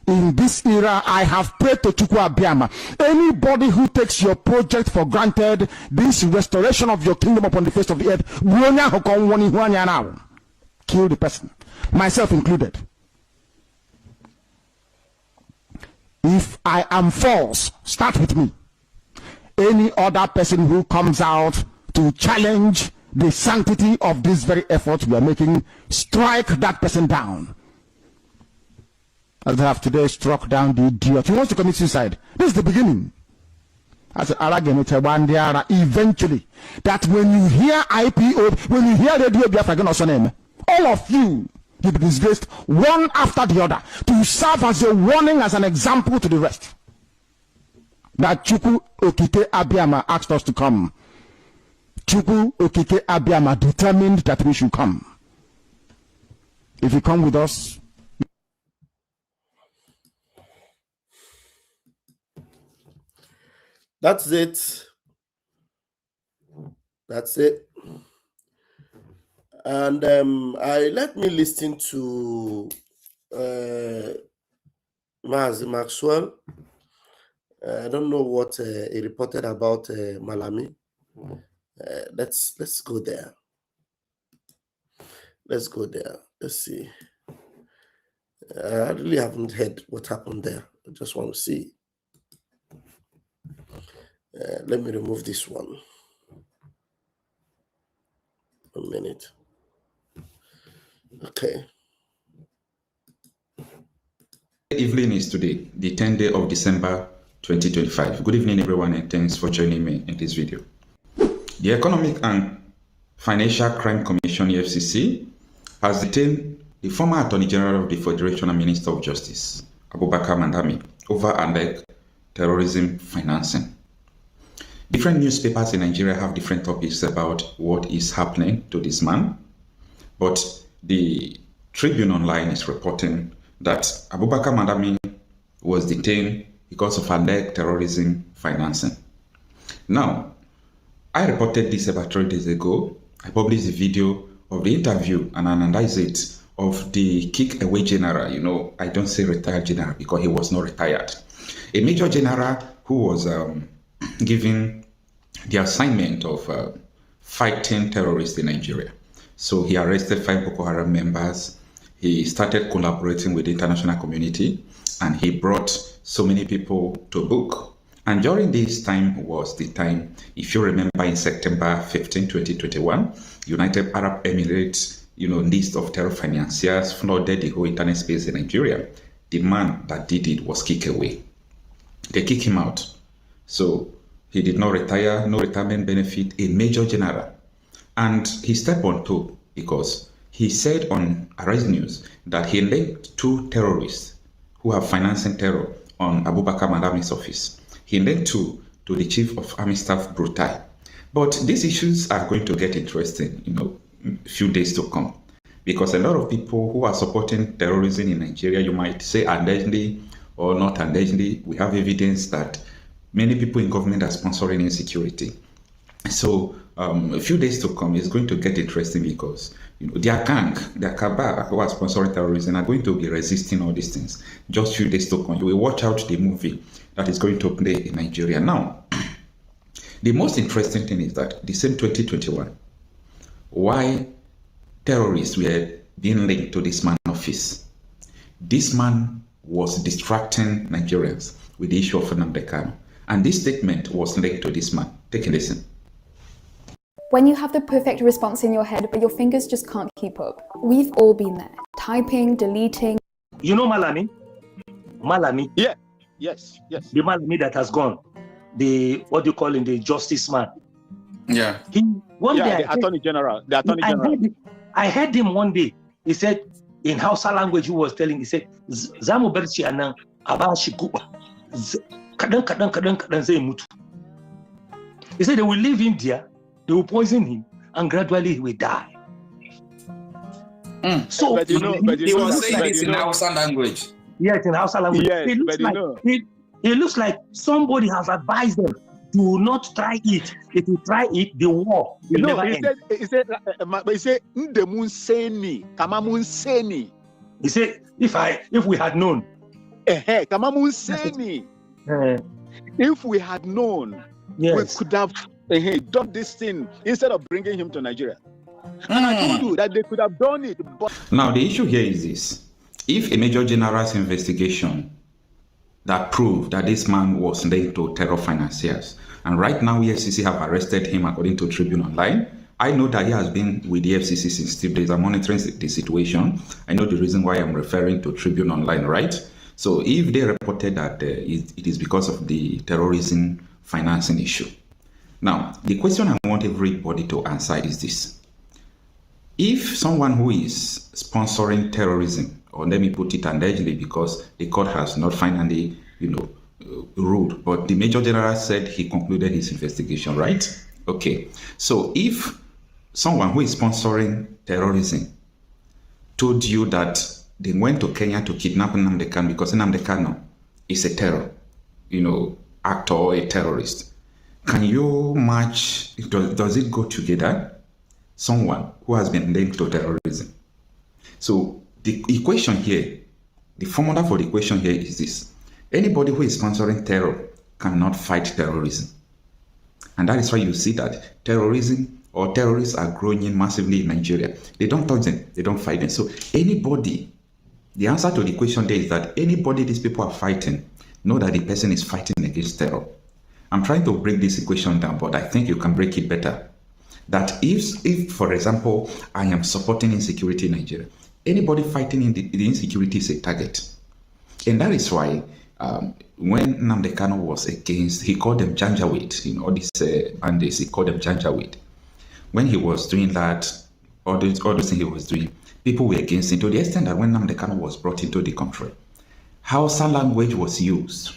S3: In this era, I have prayed to Chukwu Abiyama. Anybody who takes your project for granted, this restoration of your kingdom upon the face of the earth, kill the person, myself included. If I am false, start with me. Any other person who comes out to challenge the sanctity of this very effort we are making, strike that person down. As I have today struck down the idiot who wants to commit suicide. This is the beginning. As eventually, that when you hear IPO, when you hear Radio Biafra name, all of you will be disgraced one after the other to serve as a warning, as an example to the rest. That Chukwu Okike Abiyama asked us to come. Chukwu Okike Abiyama determined that we should come. If you come with us,
S2: that's it. That's it. And let me listen to Maxwell. I don't know what he reported about Malami. Let's go there. Let's go there. Let's see. I really haven't heard what happened there. I just want to see. Let me remove this one. A minute. Okay.
S8: Evening is today, the 10th day of December 2025. Good evening, everyone, and thanks for joining me in this video. The Economic and Financial Crime Commission, EFCC, has detained the former Attorney General of the Federation and Minister of Justice, Abubakar Malami, over alleged terrorism financing. Different newspapers in Nigeria have different topics about what is happening to this man, but the Tribune Online is reporting that Abubakar Malami was detained because of alleged terrorism financing. Now, I reported this about 3 days ago. I published a video of the interview and analyzed it of the kick-away general. You know, I don't say retired general because he was not retired. A major general who was given the assignment of fighting terrorists in Nigeria. So he arrested 5 Boko Haram members. He started collaborating with the international community, and he brought so many people to book. And during this time was the time, if you remember, in September 15, 2021, United Arab Emirates, list of terror financiers flooded the whole internet space in Nigeria. The man that did it was kicked away. They kicked him out. So he did not retire, no retirement benefit, a major general. And he stepped on toe because he said on Arise News that he linked 2 terrorists who are financing terror on Abubakar Malami's office. He linked 2 to the Chief of Army Staff, Brutai. But these issues are going to get interesting, a few days to come. Because a lot of people who are supporting terrorism in Nigeria, you might say allegedly or not allegedly, we have evidence that many people in government are sponsoring insecurity. So a few days to come is going to get interesting because their gang, their cabal who are sponsoring terrorism are going to be resisting all these things. Just a few days to come, you will watch out the movie that is going to play in Nigeria. Now, the most interesting thing is that the same 2021, why terrorists were being linked to this man's office. This man was distracting Nigerians with the issue of Nnamdi Kanu. And this statement was linked to this man. Take a listen.
S9: When you have the perfect response in your head, but your fingers just can't keep up. We've all been there. Typing, deleting.
S10: You know Malami? Malami?
S11: Yeah. Yes.
S10: The Malami that has gone. The, what do you call him? The justice man.
S8: Yeah.
S11: The Attorney General.
S10: I heard him one day. He said, in Hausa language, he was telling, he said, Zamu berci anan abashi kuba. Kadan zai mutu. He said they will leave him there, they will poison him, and gradually he will die. So
S8: he was saying this in Hausa language.
S10: Yes, in Hausa language.
S11: Yes,
S10: it looks like somebody has advised them, do not try it. If you try it, the war will never end.
S11: He said, Kamamunseni.
S10: He said, if we had known.
S11: Kamamunseni. If we had known,
S10: yes,
S11: we could have done this thing instead of bringing him to Nigeria. And I told you that they could have done it. But
S8: now, the issue here is this. If a major general's investigation that proved that this man was linked to terror financiers. And right now, EFCC have arrested him according to Tribune Online. I know that he has been with the FCC since 2 days. I'm monitoring the situation. I know the reason why I'm referring to Tribune Online, right? So if they reported that it is because of the terrorism financing issue. Now, the question I want everybody to answer is this. If someone who is sponsoring terrorism, or let me put it allegedly because the court has not finally, ruled, but the Major General said he concluded his investigation, right? Okay. So if someone who is sponsoring terrorism told you that they went to Kenya to kidnap Nnamdi Kanu because Nnamdi Kanu is a terror, actor or a terrorist, can you match, does it go together? Someone who has been linked to terrorism. So the equation here, the formula for the equation here is this. Anybody who is sponsoring terror cannot fight terrorism. And that is why you see that terrorism or terrorists are growing massively in Nigeria. They don't touch them, they don't fight them. So anybody, the answer to the question there is that anybody these people are fighting, know that the person is fighting against terror. I'm trying to break this equation down, but I think you can break it better. That if for example, I am supporting insecurity in Nigeria, anybody fighting in the insecurity is a target. And that is why when Nnamdi Kanu was against, he called them Janjaweed, all these bandits, he called them Janjaweed. When he was doing that, all those things he was doing, people were against him to the extent that when Nnamdi Kanu was brought into the country, Hausa language was used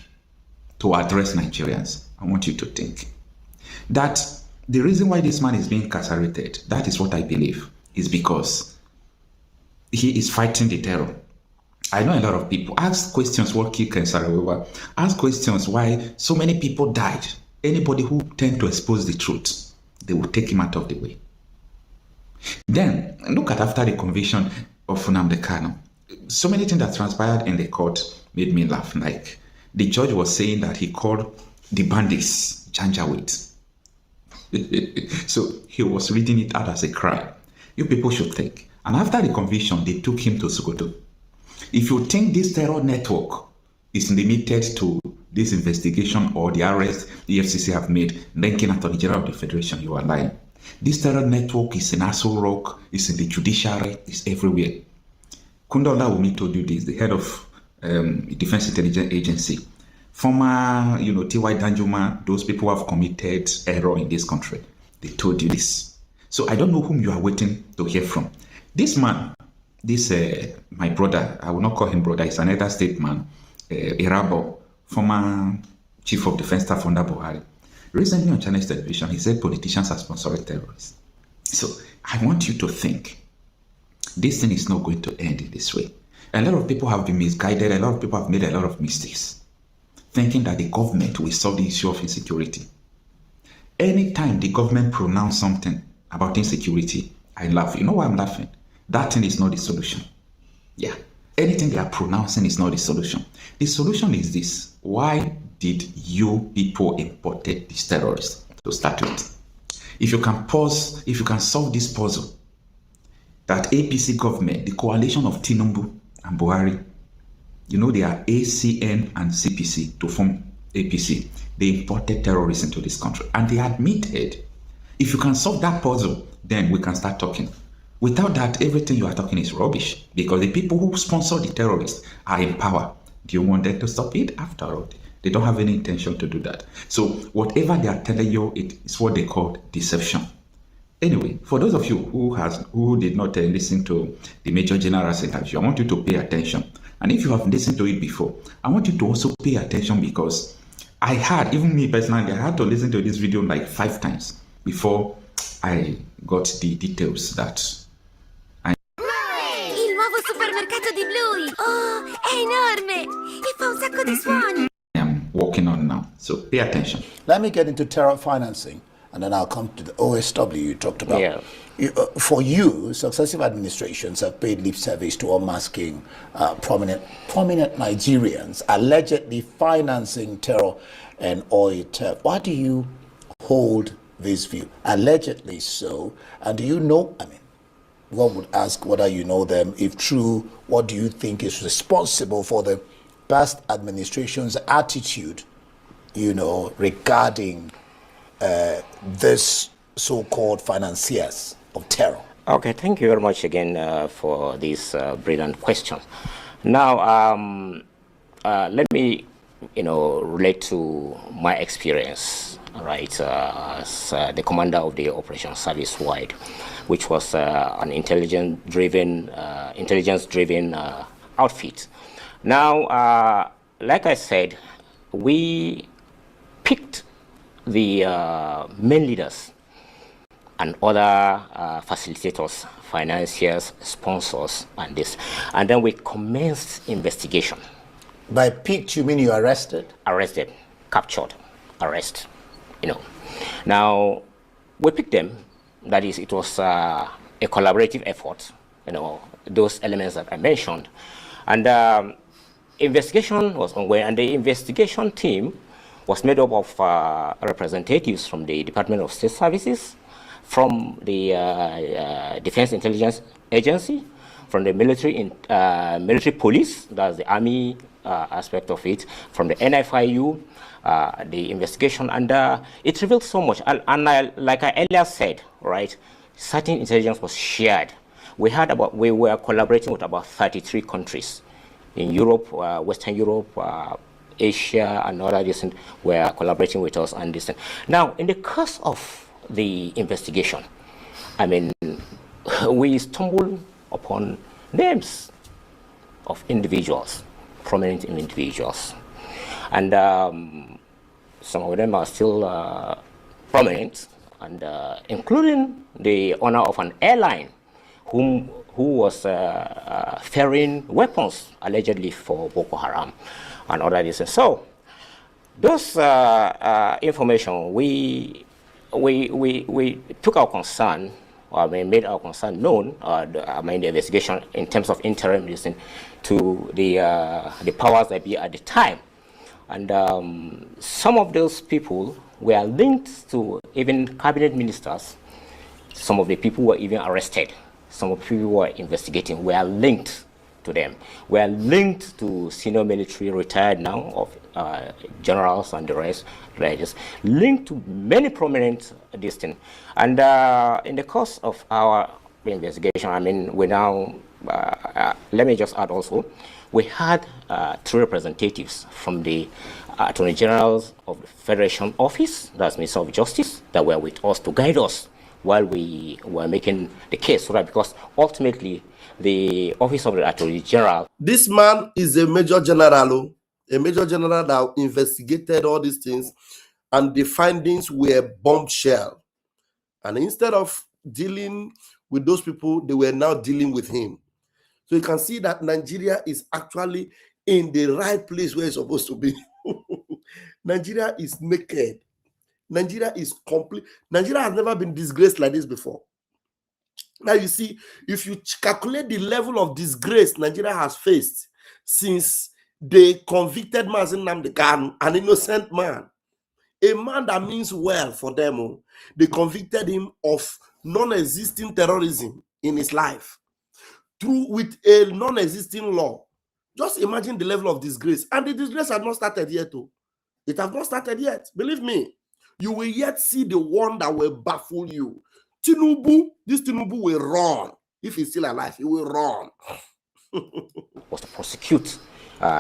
S8: to address Nigerians. I want you to think that the reason why this man is being incarcerated, that is what I believe, is because he is fighting the terror. I know a lot of people ask questions what killed Ken Saro-Wiwa, ask questions why so many people died. Anybody who tend to expose the truth, they will take him out of the way. Then look at after the conviction of Nnamdi Kanu. So many things that transpired in the court made me laugh. Like the judge was saying that he called the bandits Janjaweed. So he was reading it out as a crime. You people should think. And after the conviction, they took him to Sokoto. If you think this terror network is limited to this investigation or the arrest the FCC have made linking Attorney General of the Federation, you are lying. This terror network is in Aso Rock, it's in the judiciary, it's everywhere. Kundola Wumi told you this, the head of Defense Intelligence Agency. Former, T.Y. Danjuma, those people who have committed error in this country, they told you this. So I don't know whom you are waiting to hear from. This man, my brother, I will not call him brother, he's another state man, Irabo, former chief of defense staff under Buhari. Recently on Chinese television, he said politicians are sponsoring terrorists. So I want you to think, this thing is not going to end in this way. A lot of people have been misguided, a lot of people have made a lot of mistakes, thinking that the government will solve the issue of insecurity. Anytime the government pronounce something about insecurity, I laugh. You know why I'm laughing? That thing is not the solution. Yeah. Anything they are pronouncing is not the solution. The solution is this. Why did you people imported these terrorists to start with? If you can solve this puzzle, that APC government, the coalition of Tinubu and Buhari, they are ACN and CPC to form APC. They imported terrorists into this country and they admitted, if you can solve that puzzle, then we can start talking. Without that, everything you are talking is rubbish because the people who sponsor the terrorists are in power. Do you want them to stop it? After all, they don't have any intention to do that. So whatever they are telling you, it is what they call deception. Anyway, for those of you who did not listen to the Major General's interview, I want you to pay attention. And if you have listened to it before, I want you to also pay attention because I had, even me personally, I had to listen to this video like 5 times before I got the details that
S12: Il nuovo supermercato di Bluey! Oh, è enorme! E fa un sacco di suoni!
S8: I am working on now. So pay attention.
S13: Let me get into terror financing and then I'll come to the OSW you talked about.
S14: Yeah.
S13: For you, successive administrations have paid lip service to unmasking prominent Nigerians allegedly financing terror and oil theft. Why do you hold this view? Allegedly so. And do you know, one would ask whether you know them. If true, what do you think is responsible for the past administration's attitude, regarding this so-called financiers of terror?
S14: Okay, thank you very much again for this brilliant question. Now, let me, relate to my experience, right, as the commander of the Operation Service Wide, which was an intelligence-driven outfit. Now, like I said, we picked the main leaders and other facilitators, financiers, sponsors, and this. And then we commenced investigation.
S13: By picked, you mean you arrested?
S14: Arrested, captured, arrest, Now, we picked them. That is, it was a collaborative effort, those elements that I mentioned. And investigation was ongoing, and the investigation team was made up of representatives from the Department of State Services, from the Defense Intelligence Agency, from the military police, that's the army aspect of it, from the NFIU, the investigation, and it revealed so much. And like I earlier said, right, certain intelligence was shared. We were collaborating with about 33 countries in Europe, Western Europe, Asia, and other distant were collaborating with us and distant. Now, in the course of the investigation, we stumbled upon names of individuals, prominent individuals, and some of them are still prominent, and including the owner of an airline who was ferrying weapons allegedly for Boko Haram and other reasons. So those information, we took our concern, made our concern known, the investigation in terms of interim listening to the powers that be at the time. And some of those people were linked to even cabinet ministers. Some of the people were even arrested. Some of the people who were investigating were linked to them. Were linked to senior military retired now of generals and the rest, linked to many prominent distant. And in the course of our investigation, we now, let me just add also, we had 3 representatives from the Attorney Generals of the Federation Office, that's Minister of Justice, that were with us to guide us while we were making the case, right? Because ultimately, the Office of the Attorney General.
S2: This man is a major general that investigated all these things, and the findings were bombshell. And instead of dealing with those people, they were now dealing with him. So you can see that Nigeria is actually in the right place where it's supposed to be. Nigeria is naked. Nigeria is complete. Nigeria has never been disgraced like this before. Now you see, if you calculate the level of disgrace Nigeria has faced since they convicted Mazi Nnamdi Kanu, an innocent man, a man that means well for them, they convicted him of non-existing terrorism in his life with a non-existing law. Just imagine the level of disgrace. And the disgrace has not started yet. It has not started yet. Believe me, you will yet see the one that will baffle you. Tinubu, this Tinubu will run. If he's still alive, he will run.
S14: Was to prosecute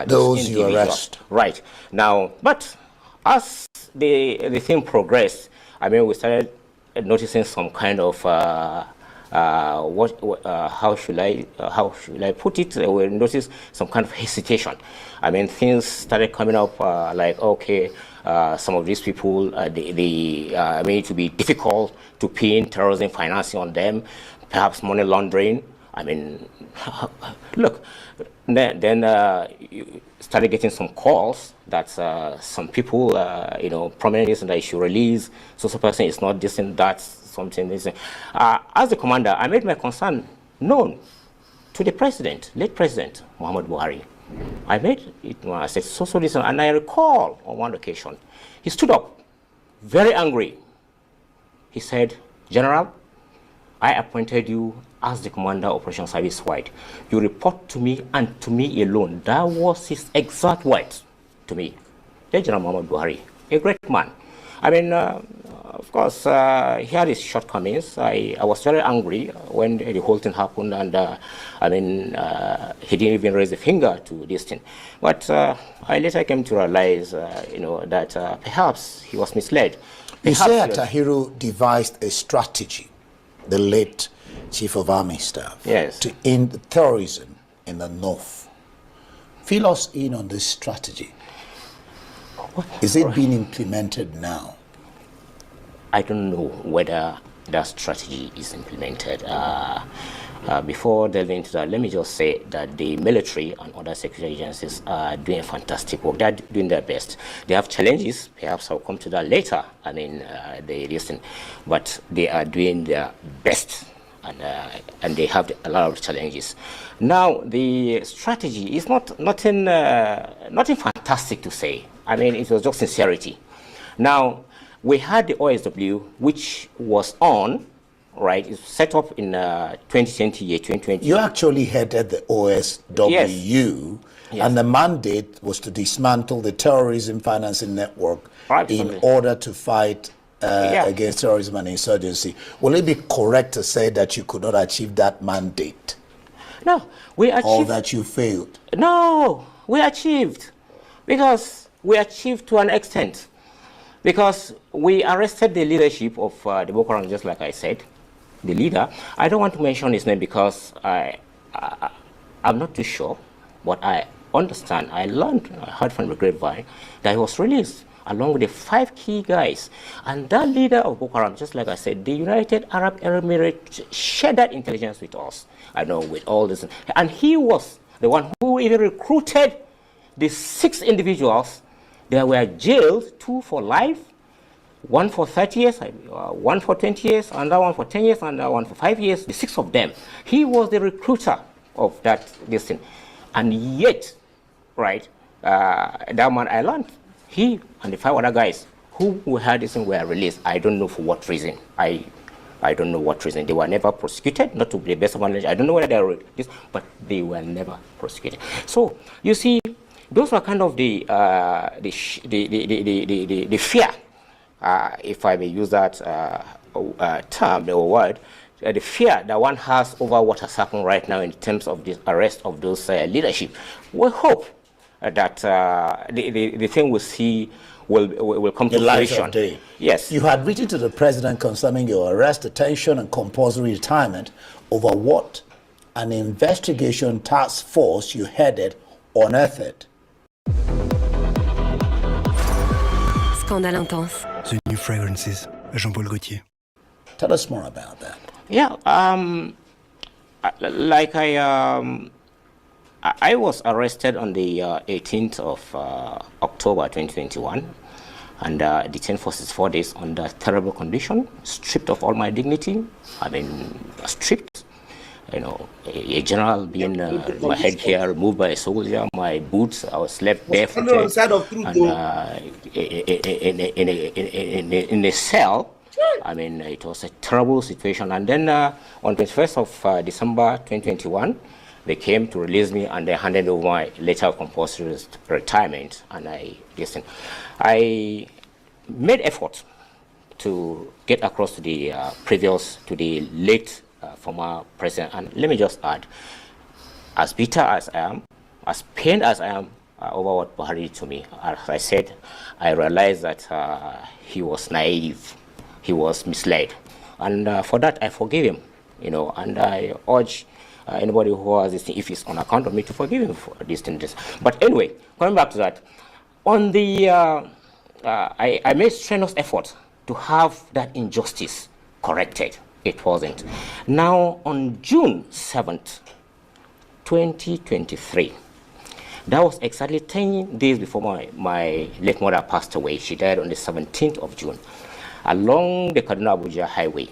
S13: those you arrest.
S14: Right. Now, but as the thing progressed, we started noticing some kind of how should I put it? We noticed some kind of hesitation. Things started coming up like, okay, some of these people, it to be difficult to pin terrorism financing on them, perhaps money laundering. Look, then you started getting some calls that some people, prominent that you should release, so person is not this and that, something. This. As the commander, I made my concern known to the president, late President Muhammad Buhari. I made it when I said, so listen, and I recall on one occasion, he stood up, very angry. He said, General, I appointed you as the commander of Operation Service Wide. You report to me and to me alone. That was his exact words to me. General Muhammad Buhari, a great man. I mean, of course, he had his shortcomings. I was very angry when the whole thing happened, and I mean, he didn't even raise a finger to this thing. But I later came to realize, you know, that perhaps he was misled.
S13: You say Tahiru devised a strategy, the late Chief of Army Staff,
S14: yes,
S13: to end terrorism in the north. Fill us in on this strategy. Is it being implemented now?
S14: I don't know whether that strategy is implemented. Before delving into that, let me just say that the military and other security agencies are doing fantastic work. They're doing their best. They have challenges. Perhaps I'll come to that later. I mean, they listen, but they are doing their best, and they have a lot of challenges. Now, the strategy is nothing fantastic to say. I mean, it was just sincerity. Now, we had the OSW, which was on, right? It's set up in 2020, year 2020.
S13: You actually headed the OSW,
S14: yes.
S13: And the mandate was to dismantle the terrorism financing network in order to fight against terrorism and insurgency. Will it be correct to say that you could not achieve that mandate?
S14: No, we achieved.
S13: Or that you failed?
S14: No, we achieved. Because we achieved to an extent. Because we arrested the leadership of the Boko Haram, just like I said, the leader. I don't want to mention his name because I'm not too sure, but I understand. I heard from the grapevine that he was released along with the 5 key guys. And that leader of Boko Haram, just like I said, the United Arab Emirates shared that intelligence with us. I know, with all this. And he was the one who even recruited the 6 individuals. They were jailed, 2 for life, 1 for 30 years, 1 for 20 years, another one for 10 years, and another one for 5 years, the 6 of them. He was the recruiter of this thing. And yet, right, that man I learned, he and the 5 other guys who had this thing were released. I don't know for what reason. I don't know what reason. They were never prosecuted, not to the best of my knowledge. I don't know whether they were released, but they were never prosecuted. So, you see, those were kind of the fear, if I may use that term or word, the fear that one has over what has happened right now in terms of the arrest of those leadership. We hope that the thing we see will come to fruition. Yes.
S13: You had written to the president concerning your arrest, detention, and compulsory retirement over what an investigation task force you headed unearthed.
S15: Scandale intense.
S16: The new fragrances, Jean-Paul Gaultier.
S13: Tell us more about that.
S14: Yeah, like I was arrested on the 18th of October 2021 and detained for 64 days under terrible condition, stripped of all my dignity. I mean, stripped. You know, a general being my head here removed by a soldier, my boots, I was left barefooted in a cell. I mean, it was a terrible situation. And then on 21st of December 2021, they came to release me and they handed over my letter of compulsory retirement. And I made effort to get across to the late former president. And let me just add, as bitter as I am, as pained as I am over what Buhari did to me, as I said, I realized that he was naive, he was misled, and for that I forgive him, you know, and I urge anybody who has this thing, if it's on account of me, to forgive him for this thing. But anyway, coming back to that, on the I made strenuous effort to have that injustice corrected. It wasn't. Now, on June 7th, 2023, that was exactly 10 days before my late mother passed away. She died on the 17th of June. Along the Kaduna-Abuja highway,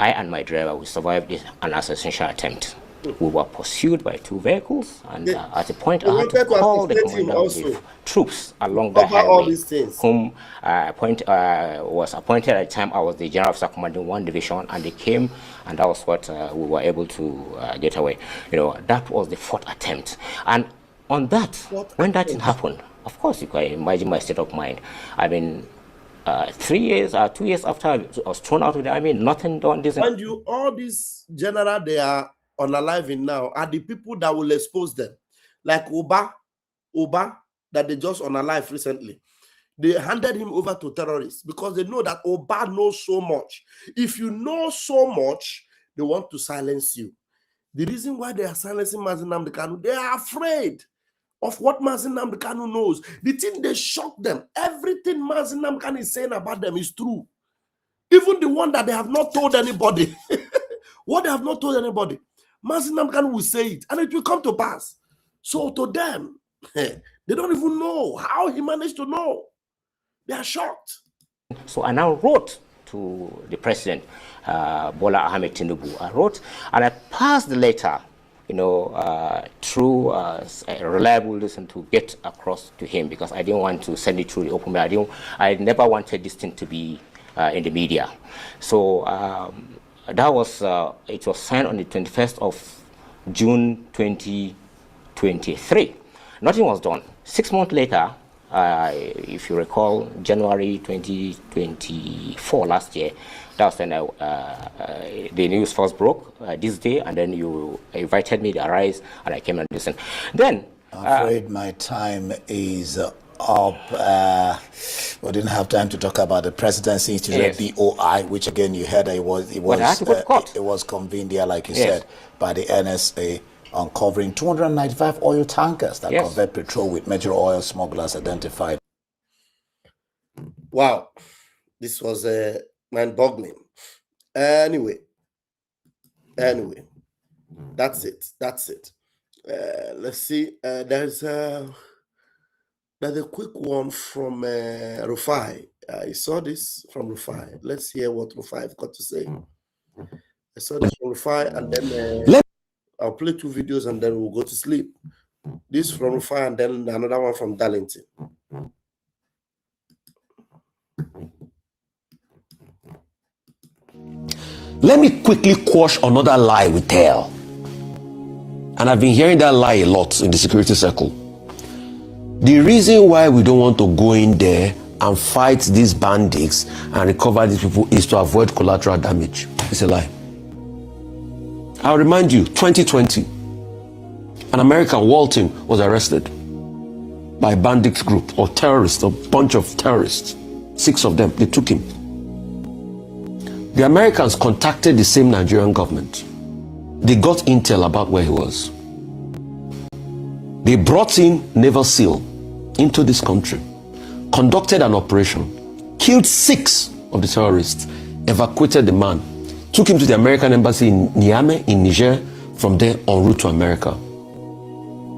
S14: I and my driver, we survived an assassination attempt. We were pursued by 2 vehicles, and at a point I had to call the commander of the troops along the highway, whom was appointed at the time. I was the general officer commanding 1 division, and they came, and that was what we were able to get away. You know, that was the 4th attempt. And on that, when that thing happened, of course, you can imagine my state of mind. I mean, 2 years after I was thrown out of the army, nothing done.
S2: And you, all these general they are unaliving now are the people that will expose them, like Oba, that they just unalive recently. They handed him over to terrorists because they know that Oba knows so much. If you know so much, they want to silence you. The reason why they are silencing Mazi Nnamdi Kanu, they are afraid of what Mazi Nnamdi Kanu knows. The thing they shock them, everything Mazi Nnamdi Kanu is saying about them is true. Even the one that they have not told anybody. What they have not told anybody, Mazi Nnamdi Kanu will say it, and it will come to pass. So to them, they don't even know how he managed to know. They are shocked.
S14: So I now wrote to the president, Bola Ahmed Tinubu. I wrote, and I passed the letter, you know, through a reliable listen to get across to him, because I didn't want to send it through the open mail. I never wanted this thing to be in the media. So that was, it was signed on the 21st of June 2023. Nothing was done. 6 months later, if you recall, January 2024 last year, that was when the news first broke this day, and then you invited me to arise, and I came and listened. Then,
S13: I'm afraid my time is up. We didn't have time to talk about the presidency institute, the BOI, which again you heard it was convened here, like you said, by the NSA, uncovering 295 oil tankers that convert petrol with major oil smugglers identified.
S2: Wow, this was mind-boggling. Anyway, that's it. Let's see. There's a quick one from Rufai. I saw this from Rufai. Let's hear what Rufai have got to say. I saw this from Rufai, and then I'll play 2 videos, and then we'll go to sleep. This from Rufai, and then another one from Darlington.
S17: Let me quickly quash another lie we tell. And I've been hearing that lie a lot in the security circle. The reason why we don't want to go in there and fight these bandits and recover these people is to avoid collateral damage. It's a lie. I'll remind you, 2020, an American, Walton, was arrested by a bandits group or terrorists, a bunch of terrorists. 6 of them, they took him. The Americans contacted the same Nigerian government. They got intel about where he was. They brought in Naval SEAL into this country, conducted an operation, killed 6 of the terrorists, evacuated the man, took him to the American embassy in Niamey in Niger, from there en route to America.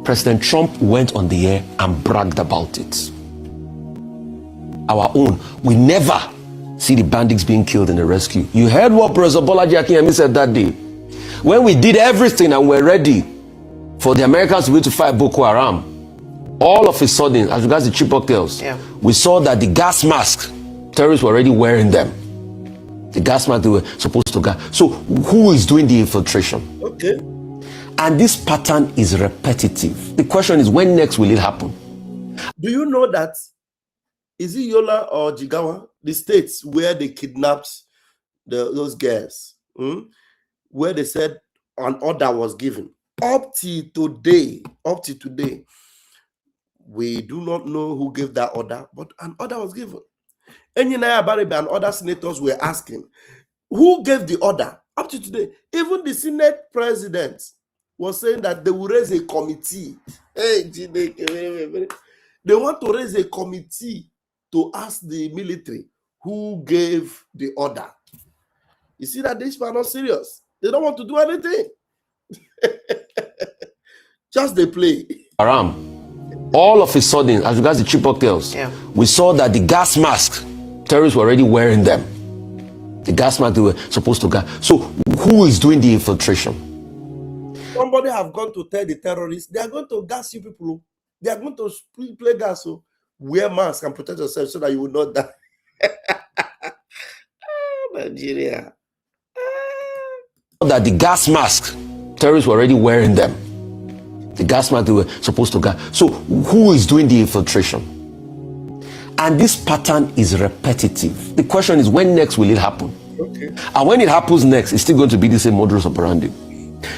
S17: President Trump went on the air and bragged about it. Our own, we never see the bandits being killed in the rescue. You heard what Professor Bolaji Akinyemi said that day. When we did everything and we're ready for the Americans to be able to fight Boko Haram, all of a sudden, as regards the Chibok girls, we saw that the gas mask, terrorists were already wearing them. The gas mask they were supposed to get. So who is doing the infiltration?
S2: Okay.
S17: And this pattern is repetitive. The question is, when next will it happen?
S2: Do you know that, is it Yola or Jigawa, the states where they kidnapped those girls, where they said an order was given? Up to today, we do not know who gave that order, but an order was given. And other senators were asking, who gave the order? Up to today, even the Senate president was saying that they will raise a committee. They want to raise a committee to ask the military who gave the order. You see that these people are not serious. They don't want to do anything. Just they play.
S17: Haram. All of a sudden, as regards the Chibok girls, we saw that the gas mask, terrorists were already wearing them. The gas mask they were supposed to get. So who is doing the infiltration?
S2: somebody have gone to tell the terrorists, they are going to gas you people. They are going to play gas. So wear mask and protect yourself so that you will not die. Nigeria.
S17: That the gas mask, terrorists were already wearing them. The gas mask they were supposed to gas. So who is doing the infiltration? And this pattern is repetitive. The question is, when next will it happen?
S2: Okay.
S17: And when it happens next, it's still going to be the same modus operandi.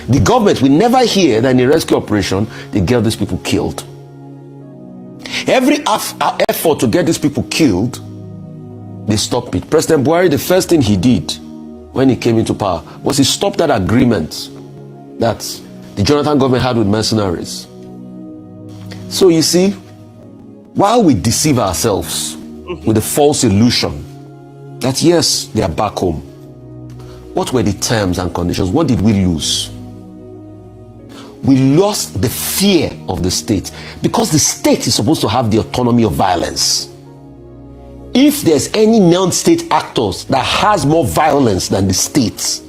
S17: The government will never hear that in a rescue operation, they get these people killed. Every effort to get these people killed, they stop it. President Buhari, the first thing he did when he came into power was he stopped that agreement that the Jonathan government had with mercenaries. So you see, while we deceive ourselves with the false illusion that yes, they are back home, what were the terms and conditions? What did we lose? We lost the fear of the state, because the state is supposed to have the autonomy of violence. If there's any non-state actors that has more violence than the state,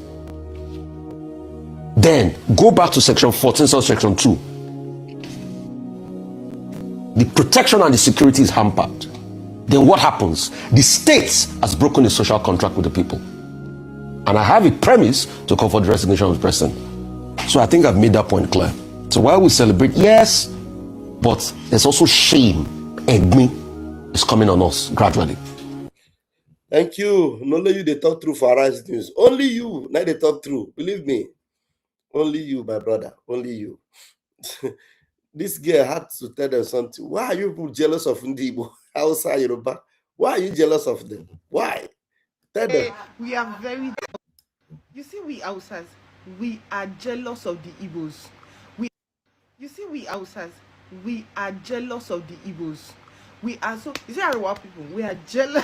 S17: then go back to section 14, section 2. The protection and the security is hampered. Then what happens? The state has broken a social contract with the people. And I have a premise to call for the resignation of the president. So I think I've made that point clear. So while we celebrate, yes, but there's also shame. Egg is coming on us gradually.
S2: Thank you. Not only you they talk through for Arise News. Only you. Now they talk through. Believe me. Only you, my brother. Only you. This girl had to tell them something. Why are you people jealous of Ndibo? Outside Yoruba? Why are you jealous of them? Why? Tell them.
S18: We are very... You see, we Hausas, we are jealous of the Igbos. You see, we Hausas, we are jealous of the Igbos. We are so... You see, our people, we are jealous.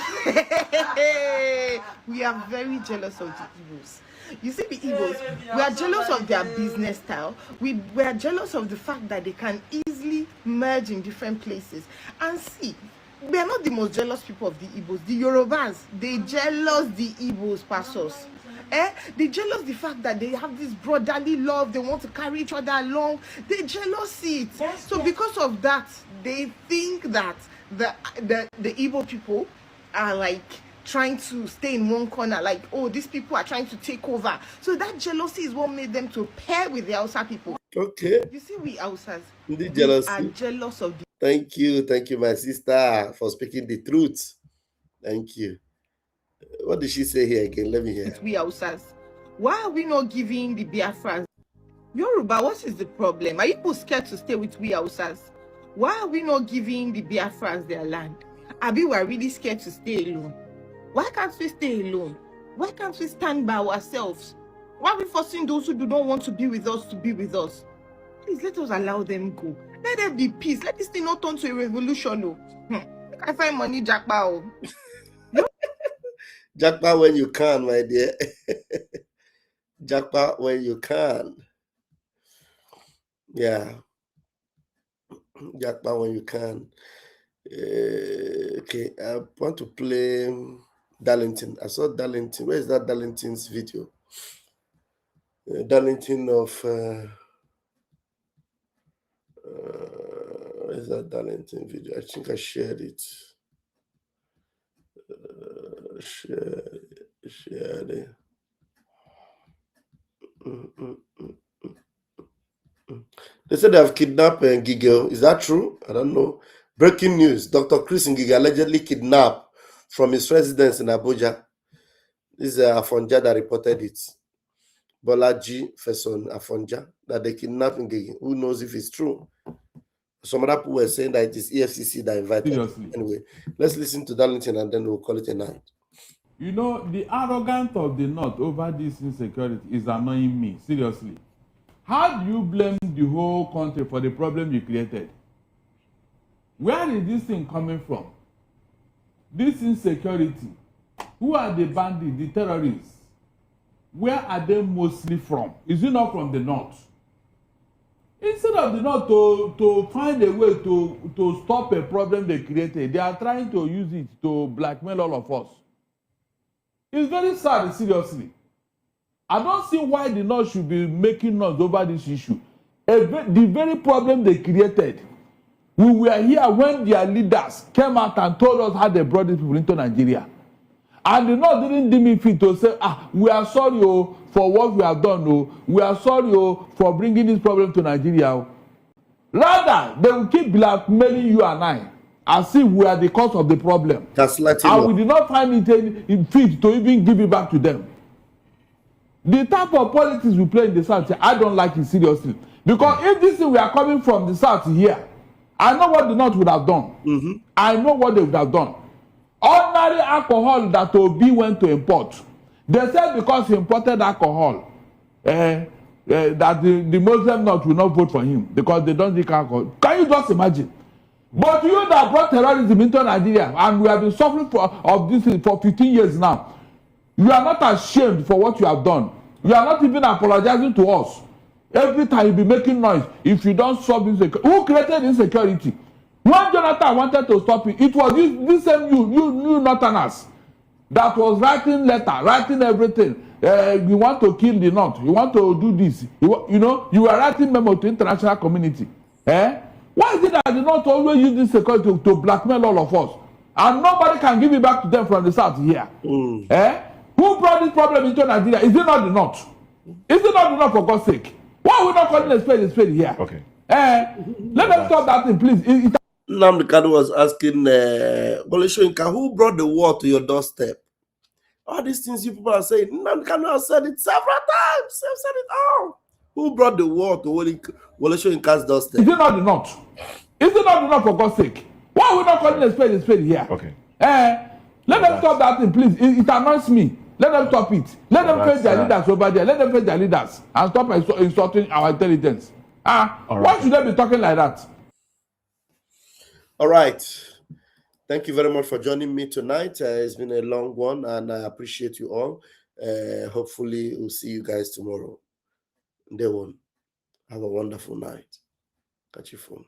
S18: We are very jealous of the Igbos. You see, the Igbos, we are jealous of their business style. We are jealous of the fact that they can easily merge in different places. And see, we are not the most jealous people of the Igbos. The Yorubas, they jealous the Igbos pastors. They jealous the fact that they have this brotherly love. They want to carry each other along. They jealous it. So because of that, they think that the Igbo people are like trying to stay in one corner, like, oh, these people are trying to take over. So that jealousy is what made them to pair with the Hausa people.
S2: Okay.
S18: You see, we Hausas,
S2: we
S18: are jealous of the...
S2: Thank you, my sister, for speaking the truth. Thank you. What did she say here again? Let me hear.
S18: We Hausas. Why are we not giving the Biafrans? Yoruba, what is the problem? Are you people scared to stay with we Hausas? Why are we not giving the Biafrans their land? Abi, we are really scared to stay alone. Why can't we stay alone? Why can't we stand by ourselves? Why are we forcing those who do not want to be with us to be with us? Please let us allow them go. Let there be peace. Let this thing not turn to a revolution. Oh. I find money, Jackpot.
S2: Jackpot when you can, my dear. Jackpot when you can. Yeah. Jackpot when you can. Okay, I want to play Darlington. I saw Darlington. Where is that Darlington's video? Darlington of where is that Darlington video? I think I shared it. Shared it. They said they have kidnapped Ngige. Is that true? I don't know. Breaking news: Dr. Chris Ngige allegedly kidnapped from his residence in Abuja. This is Afonja that reported it. Bolaji Feson Afonja, that they kidnapped Ngige. Who knows if it's true? Some other people were saying that it is EFCC that invited.
S19: Seriously.
S2: Anyway, let's listen to Darlington and then we'll call it a night.
S19: You know, the arrogance of the North over this insecurity is annoying me. Seriously. How do you blame the whole country for the problem you created? Where is this thing coming from? This insecurity. Who are the bandits, the terrorists? Where are they mostly from? Is it not from the North? Instead of the North to find a way to stop a problem they created, they are trying to use it to blackmail all of us. It's very sad, seriously. I don't see why the North should be making noise over this issue. The very problem they created. We were here when their leaders came out and told us how they brought these people into Nigeria. And the North didn't deem it fit to say, we are sorry for what we have done. We are sorry for bringing this problem to Nigeria. Rather, they will keep blackmailing you and I as if we are the cause of the problem. And we did not find it fit to even give it back to them. The type of politics we play in the South, I don't like it seriously. Because if this thing we are coming from the South here, I know what the North would have done. I know what they would have done. Ordinary alcohol that Obi went to import. They said because he imported alcohol, that the Muslim North will not vote for him because they don't drink alcohol. Can you just imagine? But you that brought terrorism into Nigeria, and we have been suffering of this for 15 years now, you are not ashamed for what you have done. You are not even apologizing to us. Every time you be making noise, if you don't solve insecurity. Who created insecurity? When Jonathan wanted to stop it, it was this same you Northerners that was writing letter, writing everything. You want to kill the North. You want to do this. You were writing memo to international community. Why is it that the North always use this security to blackmail all of us? And nobody can give it back to them from the South here. Who brought this problem into Nigeria? Is it not the North? Is it not the North, for God's sake? Why are we not calling a spade here? Okay. Let them stop that thing, please.
S2: Nnamdi Kanu was asking Wole Soyinka, who brought the war to your doorstep? All these things you people are saying, Nnamdi Kanu has said it several times. I've said it all. Who brought the war to Wole Soyinka's doorstep?
S19: Is it not the North? Is it not the North, for God's sake? Why are we not calling a spade here? Okay. Let them stop that thing, please. It annoys me. Let them stop it. Let them face their leaders over there. Let them face their leaders and stop insulting our intelligence. Why should they be talking like that?
S2: All right. Thank you very much for joining me tonight. It's been a long one, and I appreciate you all. Hopefully, we'll see you guys tomorrow. Day one. Have a wonderful night. Catch you soon.